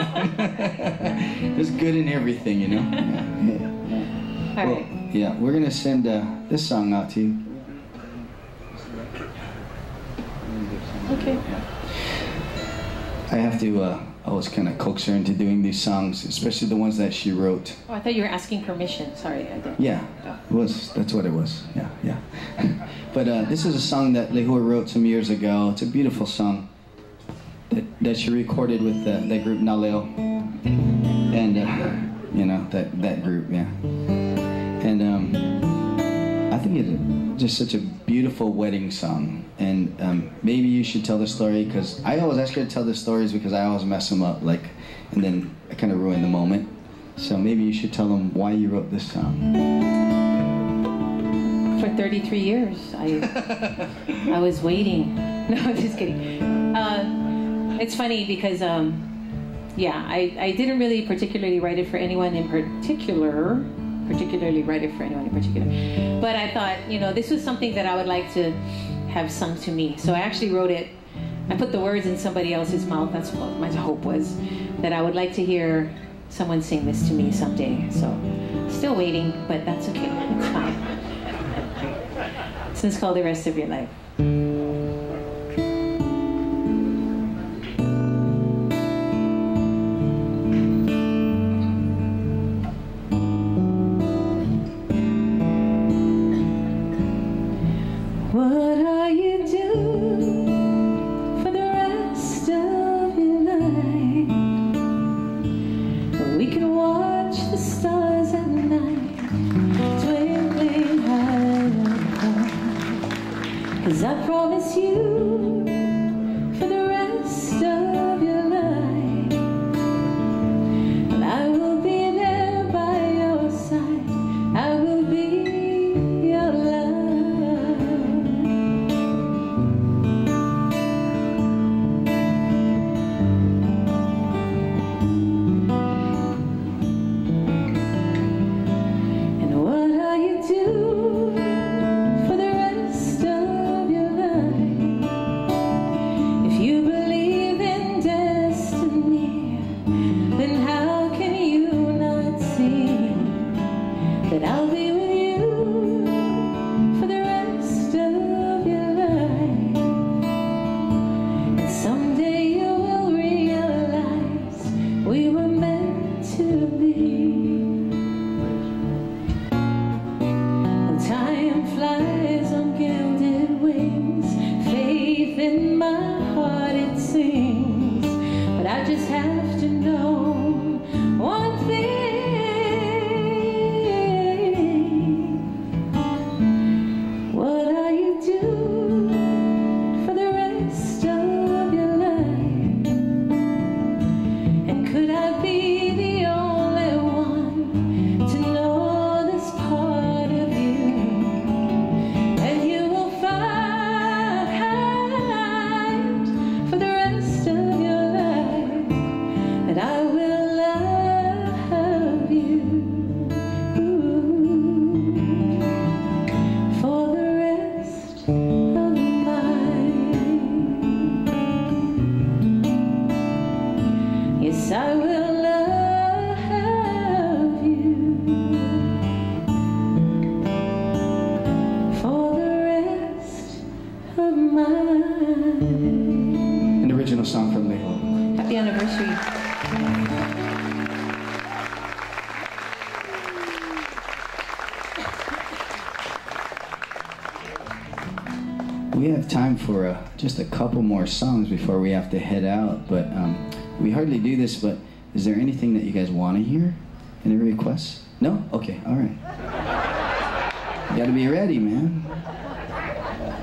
[SPEAKER 4] There's good in everything, you know? Yeah.
[SPEAKER 3] All
[SPEAKER 4] Well,
[SPEAKER 3] right.
[SPEAKER 4] yeah, we're going to send this song out to you.
[SPEAKER 3] Okay.
[SPEAKER 4] I have to always kind of coax her into doing these songs, especially the ones that she wrote.
[SPEAKER 3] Oh, I thought you were asking permission. Sorry, I didn't.
[SPEAKER 4] Yeah, that's what it was. Yeah. But this is a song that Lehua wrote some years ago. It's a beautiful song that she recorded with that group Naleo, and you know that group, yeah. And I think it's just such a beautiful wedding song. And maybe you should tell the story, because I always ask her to tell the stories because I always mess them up, like, and then I kind of ruin the moment. So maybe you should tell them why you wrote this song.
[SPEAKER 3] For 33 years, I was waiting. No, I'm just kidding. It's funny because, yeah, I didn't really particularly write it for anyone in particular. But I thought, you know, this was something that I would like to have sung to me. So I actually wrote it. I put the words in somebody else's mouth. That's what my hope was, that I would like to hear someone sing this to me someday. So still waiting, but that's okay. It's fine. This is called The Rest of Your Life. What are you doing for the rest of your life? We can watch the stars at night twinkling high above. 'Cause I promise you, for the rest of your life, Time flies on gilded wings, faith in my heart it sings, but I just have to know one thing. What are you doing for the rest of your life? And could I be the only one to know this part of you? And you will find for the rest of your life that I will love you. For the rest of mine. Yes, I will love you for the rest of mine.
[SPEAKER 4] An original song from Lehua.
[SPEAKER 3] Happy anniversary.
[SPEAKER 4] We have time for just a couple more songs before we have to head out, but we hardly do this, but is there anything that you guys want to hear? Any requests? No? Okay, all right. You gotta be ready, man.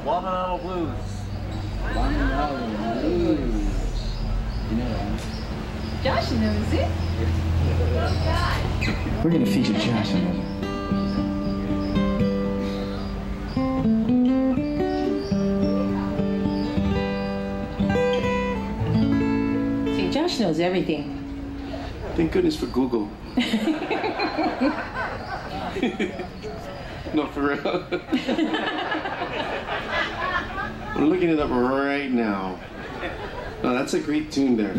[SPEAKER 7] Watermelon Blues.
[SPEAKER 4] You know that.
[SPEAKER 3] Josh knows it.
[SPEAKER 4] We're gonna feature Josh on it.
[SPEAKER 3] See, Josh knows everything.
[SPEAKER 6] Thank goodness for Google. No, for real. I'm looking it up right now. No, that's a great tune there.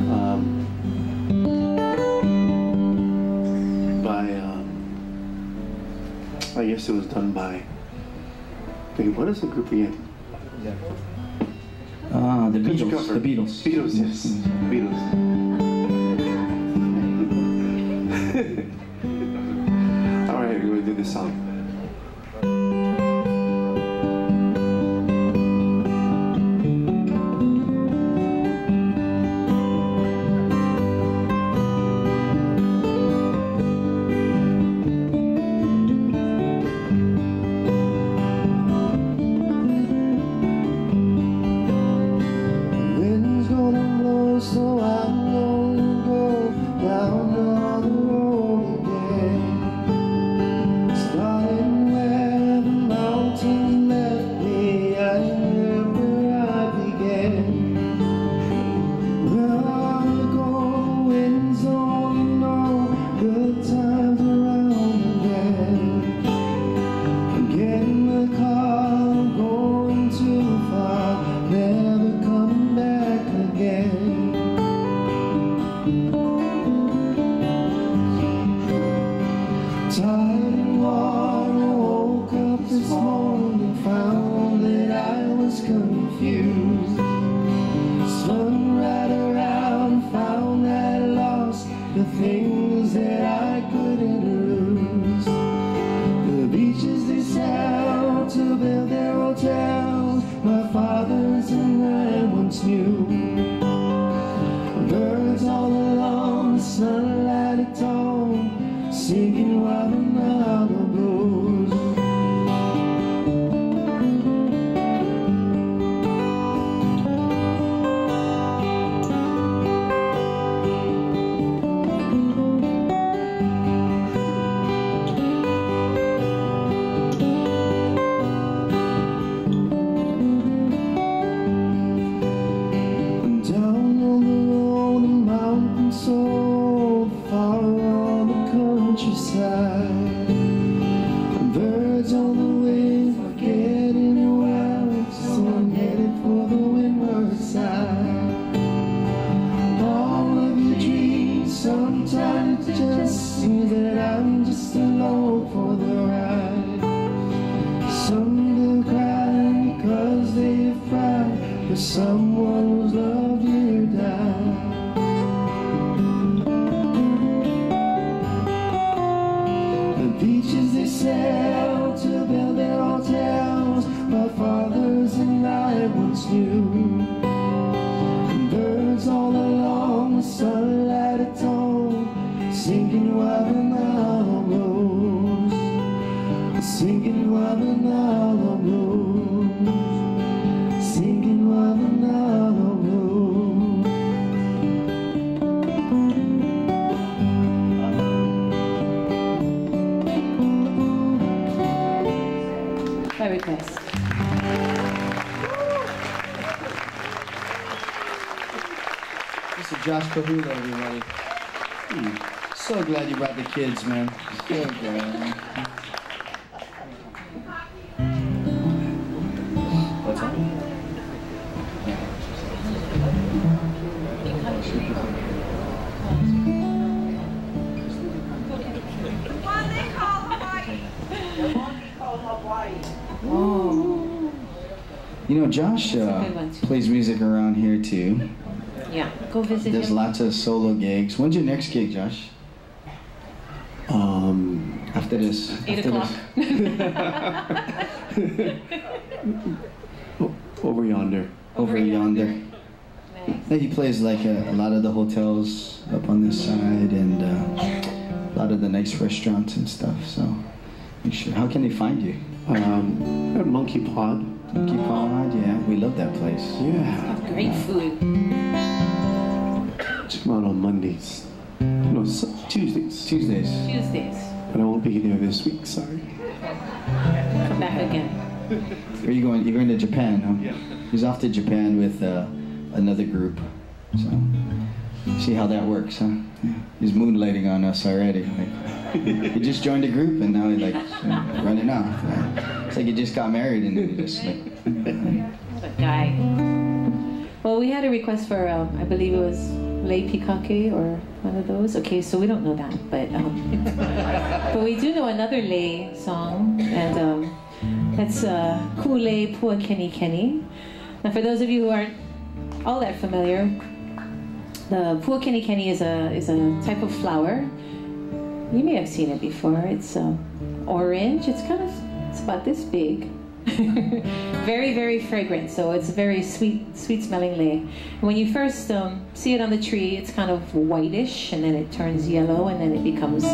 [SPEAKER 6] I guess it was done by. Wait, what is the group again?
[SPEAKER 4] The Beatles. The Beatles.
[SPEAKER 6] Beatles, yes. Beatles. All right, we're gonna do this song.
[SPEAKER 5] Wind's gonna blow, so I'm gonna go down on the road again. Starting where the mountains left me, I remember I began. Where I go, wind's all you know, good times around again. I'm getting the car, I'm going too far, never coming back again. Tired and worn, I woke up this morning, found that I was confused. Spun right around, found that I lost the things that I couldn't lose. The beaches they sailed to build their hotels, my fathers and I once knew. Birds all along, the sunlight at dawn, singing Watermelon Blues. Down on the road, a mountain so far on the countryside. Birds on the wing, forgetting where it's so I'm headed for the windward side. All of your dreams, sometimes it just seems that I'm just alone for the ride. Some will cry because they've cried for someone who's loved you died. The beaches they sail to build their hotels, my fathers and I once knew. And birds all along the sunlight at dawn, singing while the Nile blows, singing while the Nile blows, singing while the Nile blows.
[SPEAKER 3] By request.
[SPEAKER 4] Mr. Josh Kahula, everybody. So glad you brought the kids, man. So glad. What's that?
[SPEAKER 8] One they call Hawaii. The one they call Hawaii.
[SPEAKER 3] Oh.
[SPEAKER 4] You know, Josh plays music around here too.
[SPEAKER 3] Yeah, go visit
[SPEAKER 4] There's
[SPEAKER 3] him.
[SPEAKER 4] lots of solo gigs. When's your next gig, Josh? After this.
[SPEAKER 3] 8
[SPEAKER 4] after
[SPEAKER 3] o'clock.
[SPEAKER 6] Over yonder.
[SPEAKER 4] Over yonder.
[SPEAKER 3] Nice.
[SPEAKER 4] Yeah, he plays like a lot of the hotels up on this side and a lot of the nice restaurants and stuff. So, make sure. How can they find you?
[SPEAKER 6] At Monkey Pod.
[SPEAKER 4] Monkey Pod, yeah, we love that place.
[SPEAKER 6] Yeah.
[SPEAKER 3] Great food.
[SPEAKER 6] Check them out on Mondays. No, Tuesdays.
[SPEAKER 4] Tuesdays.
[SPEAKER 3] Tuesdays.
[SPEAKER 6] But I won't be there this week, sorry.
[SPEAKER 3] Come back again.
[SPEAKER 4] Where are you going? You're going to Japan, huh?
[SPEAKER 6] Yeah.
[SPEAKER 4] He's off to Japan with another group. So, see how that works, huh? Yeah. He's moonlighting on us already. Like, he just joined a group and now he's like running off. It's like he just got married and then he just like.
[SPEAKER 3] What a guy. Well, we had a request for, I believe it was Lei Pikake or one of those. Okay, so we don't know that, but we do know another Lei song, and that's Ku'ulei Pua Keni Keni. Now, for those of you who aren't all that familiar, the Pua Keni Keni is a type of flower. You may have seen it before. It's orange. It's about this big. Very, very fragrant. So it's a very sweet smelling lei. And when you first see it on the tree, it's kind of whitish, and then it turns yellow, and then it becomes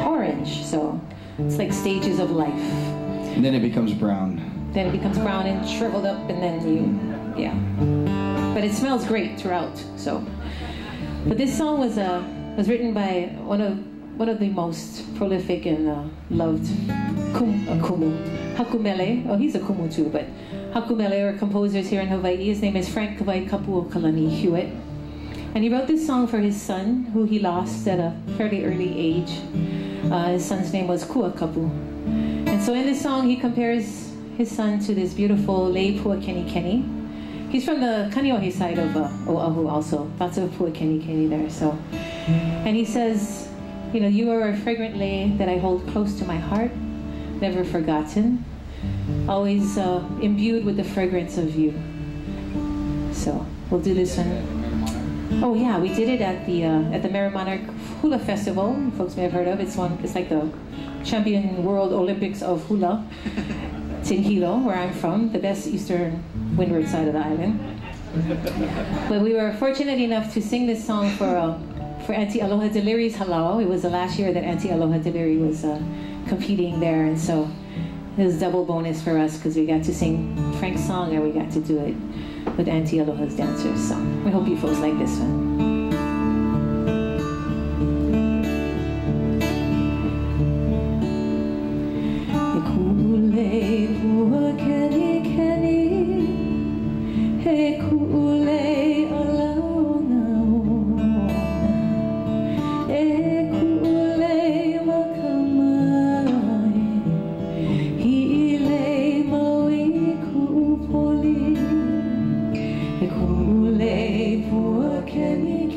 [SPEAKER 3] orange. So it's like stages of life.
[SPEAKER 4] And then it becomes brown.
[SPEAKER 3] Then it becomes brown and shriveled up, and then yeah. But it smells great throughout. So, but this song was written by one of the most prolific and loved hakumele. Oh, he's a kumu too, but hakumele are composers here in Hawaii. His name is Frank Kapuokalani Hewitt. And he wrote this song for his son, who he lost at a fairly early age. His son's name was Kuakapu. And so in this song, he compares his son to this beautiful Lei Pua Keni Keni. He's from the Kaneohe side of Oahu also. Lots of Pua Keni Keni there. So, and he says, you know, you are a fragrant lei that I hold close to my heart, never forgotten, always imbued with the fragrance of you. So we'll do this one. Oh yeah, we did it at the Merry Monarch Hula Festival. Folks may have heard of. It's like the Champion World Olympics of Hula. It's in Hilo, where I'm from, the best eastern windward side of the island. But we were fortunate enough to sing this song for Auntie Aloha Deliri's halau. It was the last year that Auntie Aloha Deliri was competing there, and so it was double bonus for us because we got to sing Frank's song and we got to do it with Auntie Aloha's dancers. So we hope you folks like this one.
[SPEAKER 5] Can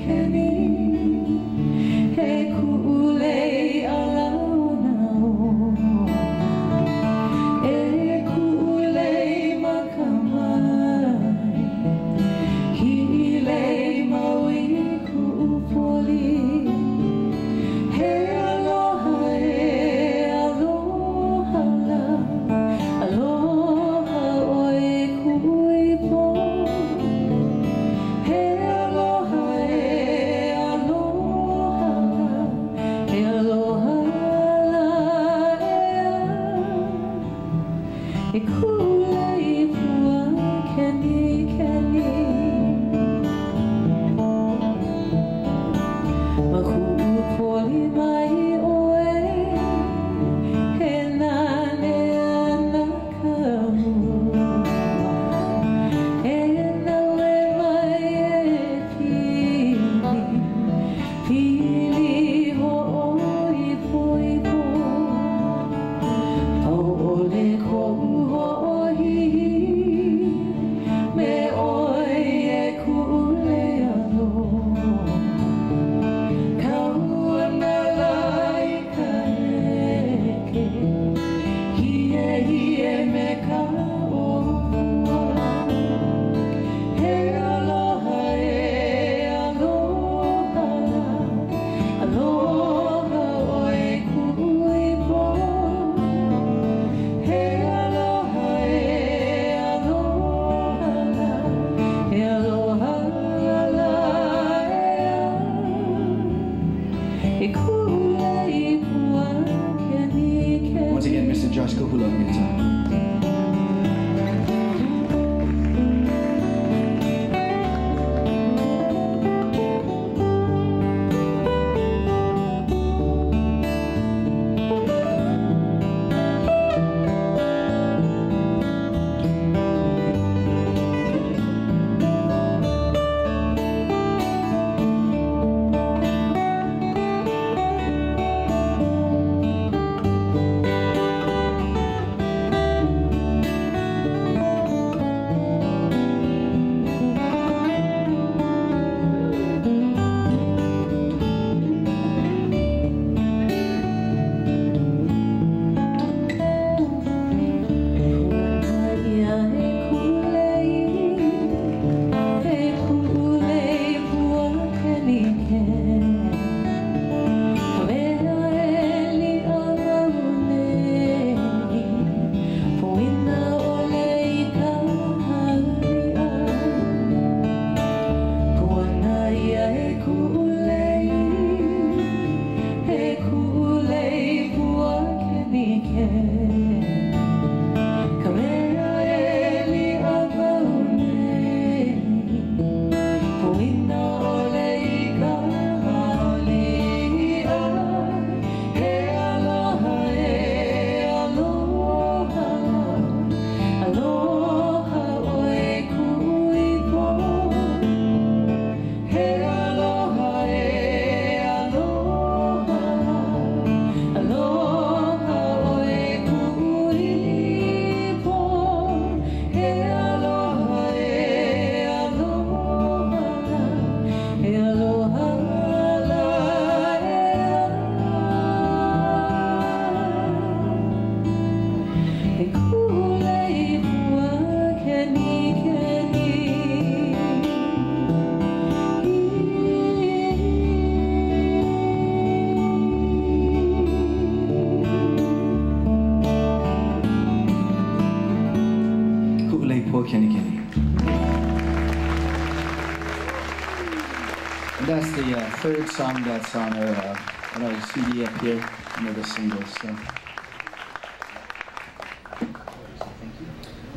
[SPEAKER 4] That's the third song that's on our CD up here, another single. So.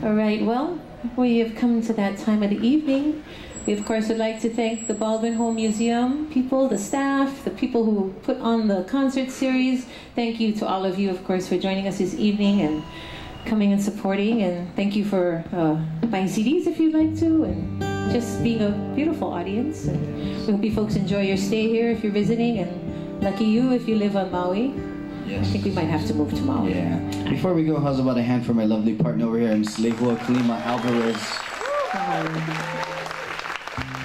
[SPEAKER 3] All right, well, we have come to that time of the evening. We, of course, would like to thank the Baldwin Home Museum people, the staff, the people who put on the concert series. Thank you to all of you, of course, for joining us this evening and coming and supporting. And thank you for buying CDs if you'd like to, and just being a beautiful audience. And we hope you folks enjoy your stay here if you're visiting, and lucky you if you live on Maui.
[SPEAKER 4] Yes.
[SPEAKER 3] I think we might have to move to Maui.
[SPEAKER 4] Yeah. Before we go, how's about a hand for my lovely partner over here, Ms. Lehua Kalima Alvarez.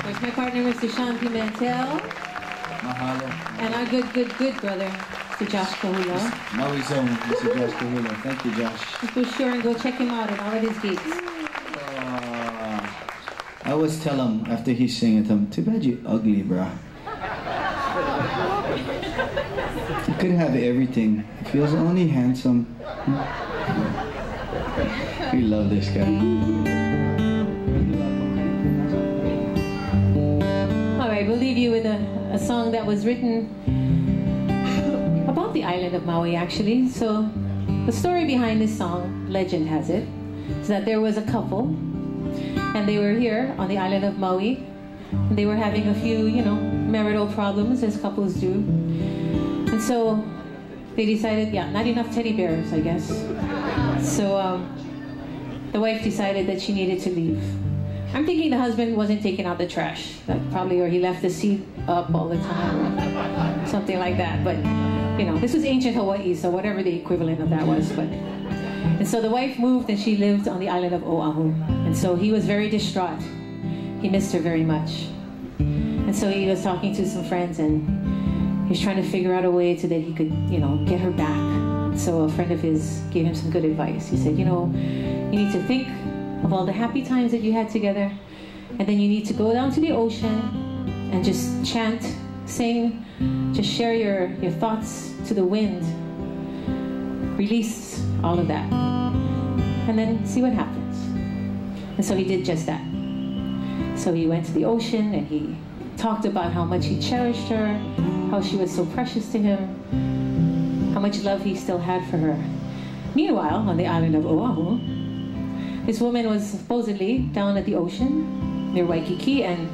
[SPEAKER 3] There's my partner, Mr. Shawn Pimentel.
[SPEAKER 4] Mahalo.
[SPEAKER 3] And our good brother, Mr. Josh Kahula.
[SPEAKER 4] Maui Zone, Mr. Josh Kahula. Thank you, Josh.
[SPEAKER 3] Let's go sure and go check him out and all of his gigs.
[SPEAKER 4] I always tell him after he's singing to him, too bad you ugly, bruh. You could have everything if he was only handsome. We love this guy.
[SPEAKER 3] All right, we'll leave you with a song that was written island of Maui, actually. So the story behind this song, legend has it, is that there was a couple, and they were here on the island of Maui. They were having a few, marital problems, as couples do. And so they decided, not enough teddy bears, I guess. So the wife decided that she needed to leave. I'm thinking the husband wasn't taking out the trash, probably, or he left the seat up all the time, or something like that. But this was ancient Hawaii, so whatever the equivalent of that was. And so the wife moved, and she lived on the island of Oahu. And so he was very distraught. He missed her very much. And so he was talking to some friends, and he was trying to figure out a way so that he could, get her back. So a friend of his gave him some good advice. He said, you need to think of all the happy times that you had together, and then you need to go down to the ocean and just chant, sing, just share your thoughts to the wind. Release all of that, and then see what happens. And so he did just that. So he went to the ocean, and he talked about how much he cherished her, how she was so precious to him, how much love he still had for her. Meanwhile, on the island of Oahu, this woman was supposedly down at the ocean near Waikiki, and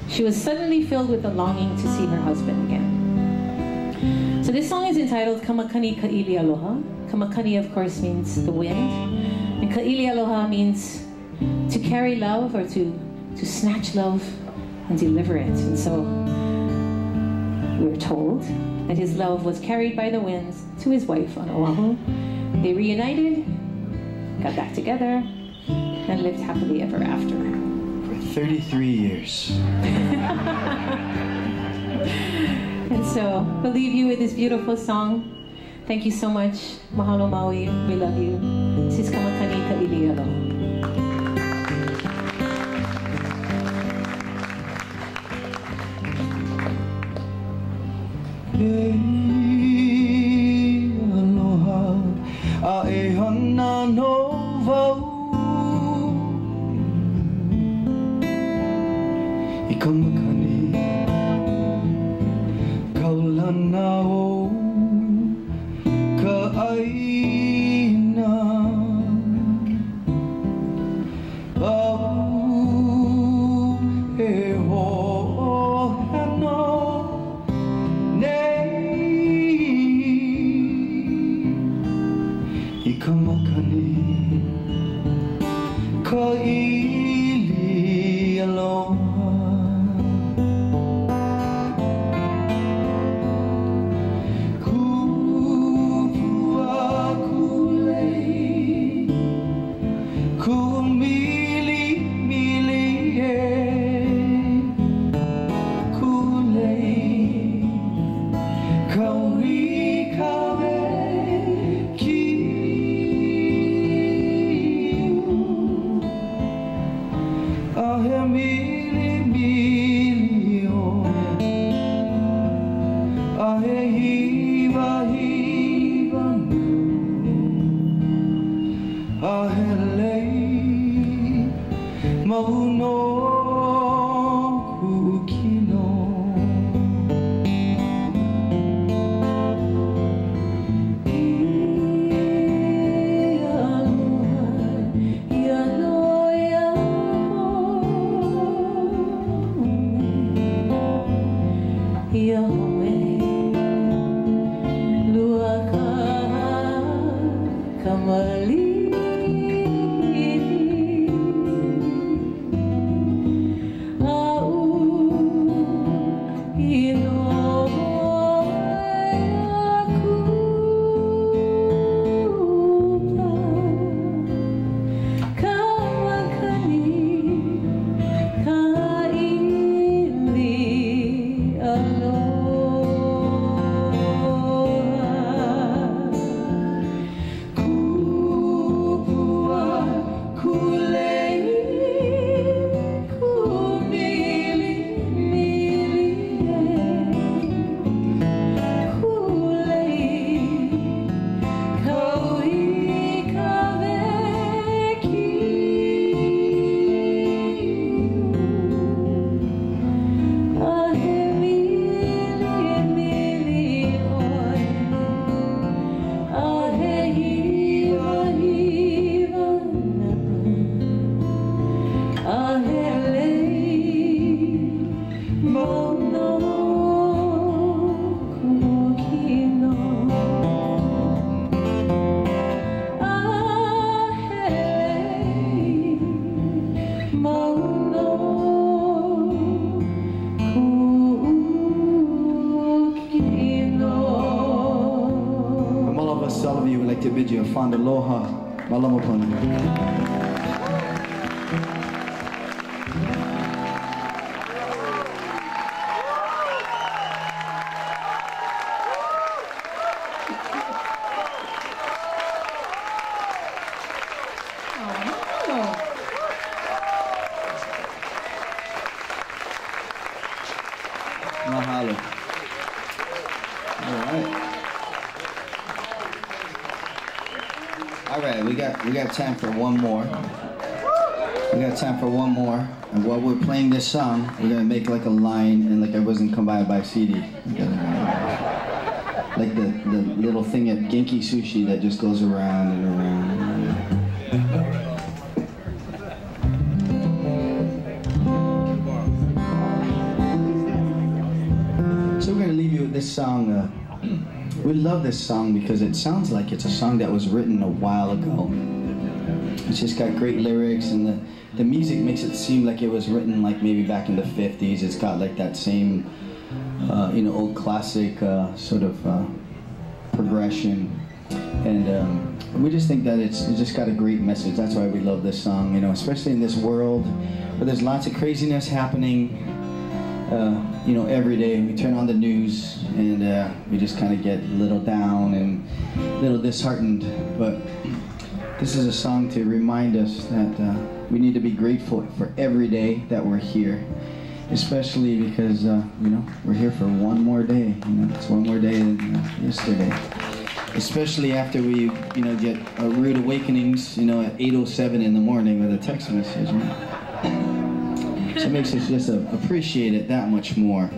[SPEAKER 3] she was suddenly filled with a longing to see her husband again. So this song is entitled Kamakani Ka'ili Aloha. Kamakani, of course, means the wind, and Ka'ili Aloha means to carry love, or to snatch love and deliver it. And so we're told that his love was carried by the winds to his wife on Oahu. They reunited, got back together, and lived happily ever after.
[SPEAKER 5] For 33 years.
[SPEAKER 3] And so we'll leave you with this beautiful song. Thank you so much. Mahalo Maui, we love you. This is Kamakani Ka'ili Aloha.
[SPEAKER 5] Aloha, a hana no vau. I kamakani, kaulana o ka'aina. Au e ho hano nei. I kamakani, ka'ili aloha.
[SPEAKER 4] us, to all of you, we'd like to bid you a fond aloha. Malama pono. Mahalo. All right, we got time for one more. We got time for one more. And while we're playing this song, we're gonna make like a line and like I wasn't come by and buy a CD. Like the little thing at Genki Sushi that just goes around and around. So we're gonna leave you with this song. We love this song because it sounds like it's a song that was written a while ago. It's just got great lyrics, and the music makes it seem like it was written like maybe back in the 50s. It's got like that same, old classic sort of progression. And we just think that it's just got a great message. That's why we love this song, especially in this world where there's lots of craziness happening. Every day we turn on the news and we just kind of get a little down and a little disheartened. But this is a song to remind us that we need to be grateful for every day that we're here, especially because we're here for one more day. It's one more day than yesterday. Especially after we get rude awakenings at 8:07 in the morning with a text message. So it makes us just appreciate it that much more.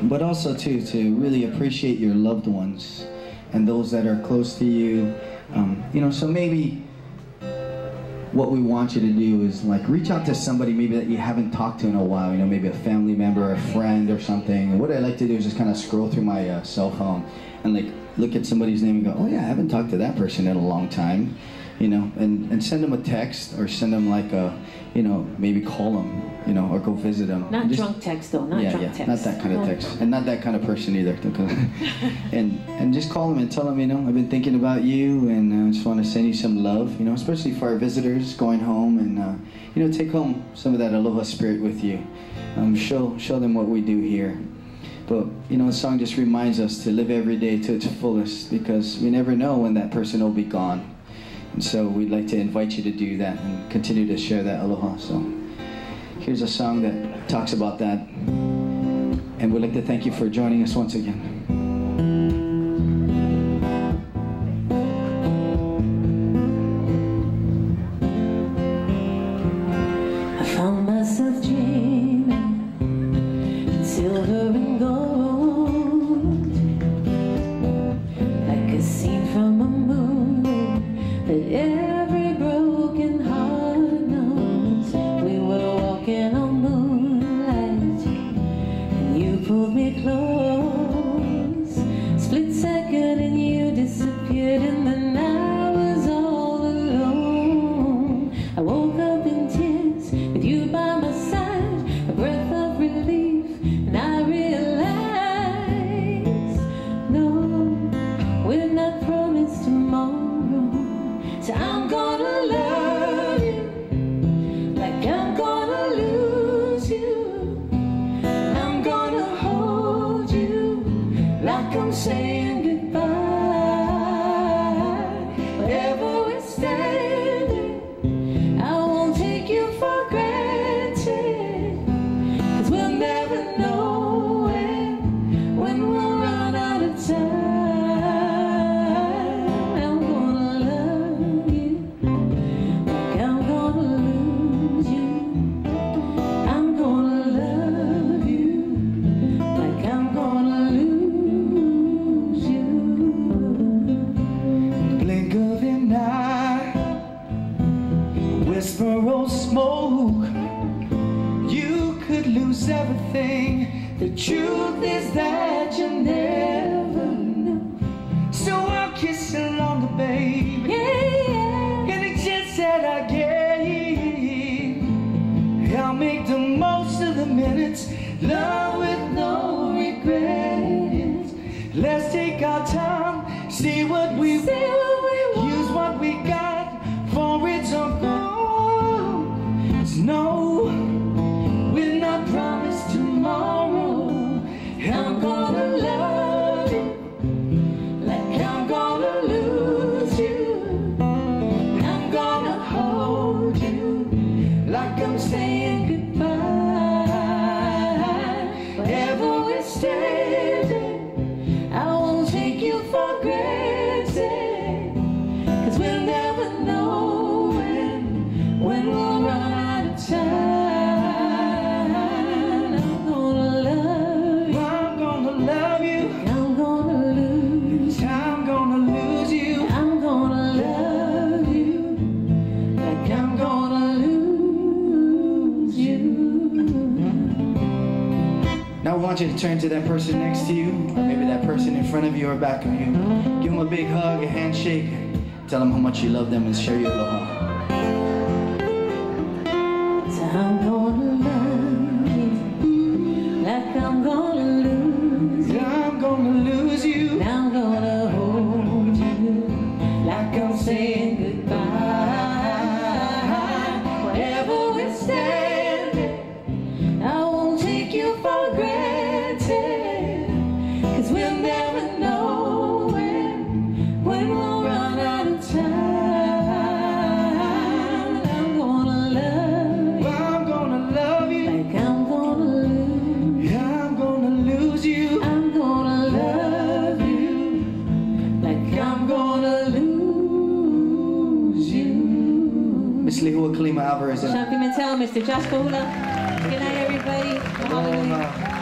[SPEAKER 4] But also too, to really appreciate your loved ones and those that are close to you. So maybe what we want you to do is like reach out to somebody maybe that you haven't talked to in a while, maybe a family member or a friend or something. And what I like to do is just kind of scroll through my cell phone and like look at somebody's name and go, oh yeah, I haven't talked to that person in a long time. And send them a text or send them like a, maybe call them, or go visit them.
[SPEAKER 3] Not drunk text though, not drunk text.
[SPEAKER 4] Not that kind of text. And not that kind of person either. and just call them and tell them, I've been thinking about you and I just want to send you some love, especially for our visitors going home and, take home some of that aloha spirit with you. Show them what we do here. But, the song just reminds us to live every day to its fullest because we never know when that person will be gone. And so we'd like to invite you to do that and continue to share that aloha. So here's a song that talks about that. And we'd like to thank you for joining us once again.
[SPEAKER 3] I found myself dreaming in silver and gold, like a scene from a movie that every broken heart knows. We were walking on moonlight and you pulled me close. Split second and you disappeared and then I was all alone. I woke up in tears with you by my side, a breath of relief, and I realized, no, we're not promised tomorrow. So I'm gonna love you like I'm gonna lose you. I'm gonna hold you like I'm saying goodbye. Wherever we're standing, I won't take you for granted, 'cause we'll never know when we'll run out of time.
[SPEAKER 5] Everything. The truth is that you never know. So I'll kiss you longer, baby. Yeah. Any chance that I get, I'll make the most of the minutes. Love with no regrets. Let's take our time, see what we
[SPEAKER 4] you turn to that person next to you, or maybe that person in front of you or back of you. Give them a big hug, a handshake. Tell them how much you love them and share your aloha.
[SPEAKER 3] So I'm gonna love you like I'm gonna lose you.
[SPEAKER 4] I'm gonna lose you.
[SPEAKER 3] Now I'm gonna hold you like I'm saying goodbye. Wherever we're standing, I won't take you for granted, 'cause we'll never know when we'll run out of time. I'm gonna love you.
[SPEAKER 4] I'm gonna love you.
[SPEAKER 3] Like I'm gonna lose.
[SPEAKER 4] I'm gonna lose you.
[SPEAKER 3] I'm gonna love you. Like I'm gonna lose you.
[SPEAKER 4] Miss Lehua Kalima Alvarez.
[SPEAKER 3] Sean Pimentel, Mr. Josh Kahula. Good night, everybody. Mahalo.
[SPEAKER 4] Aloha.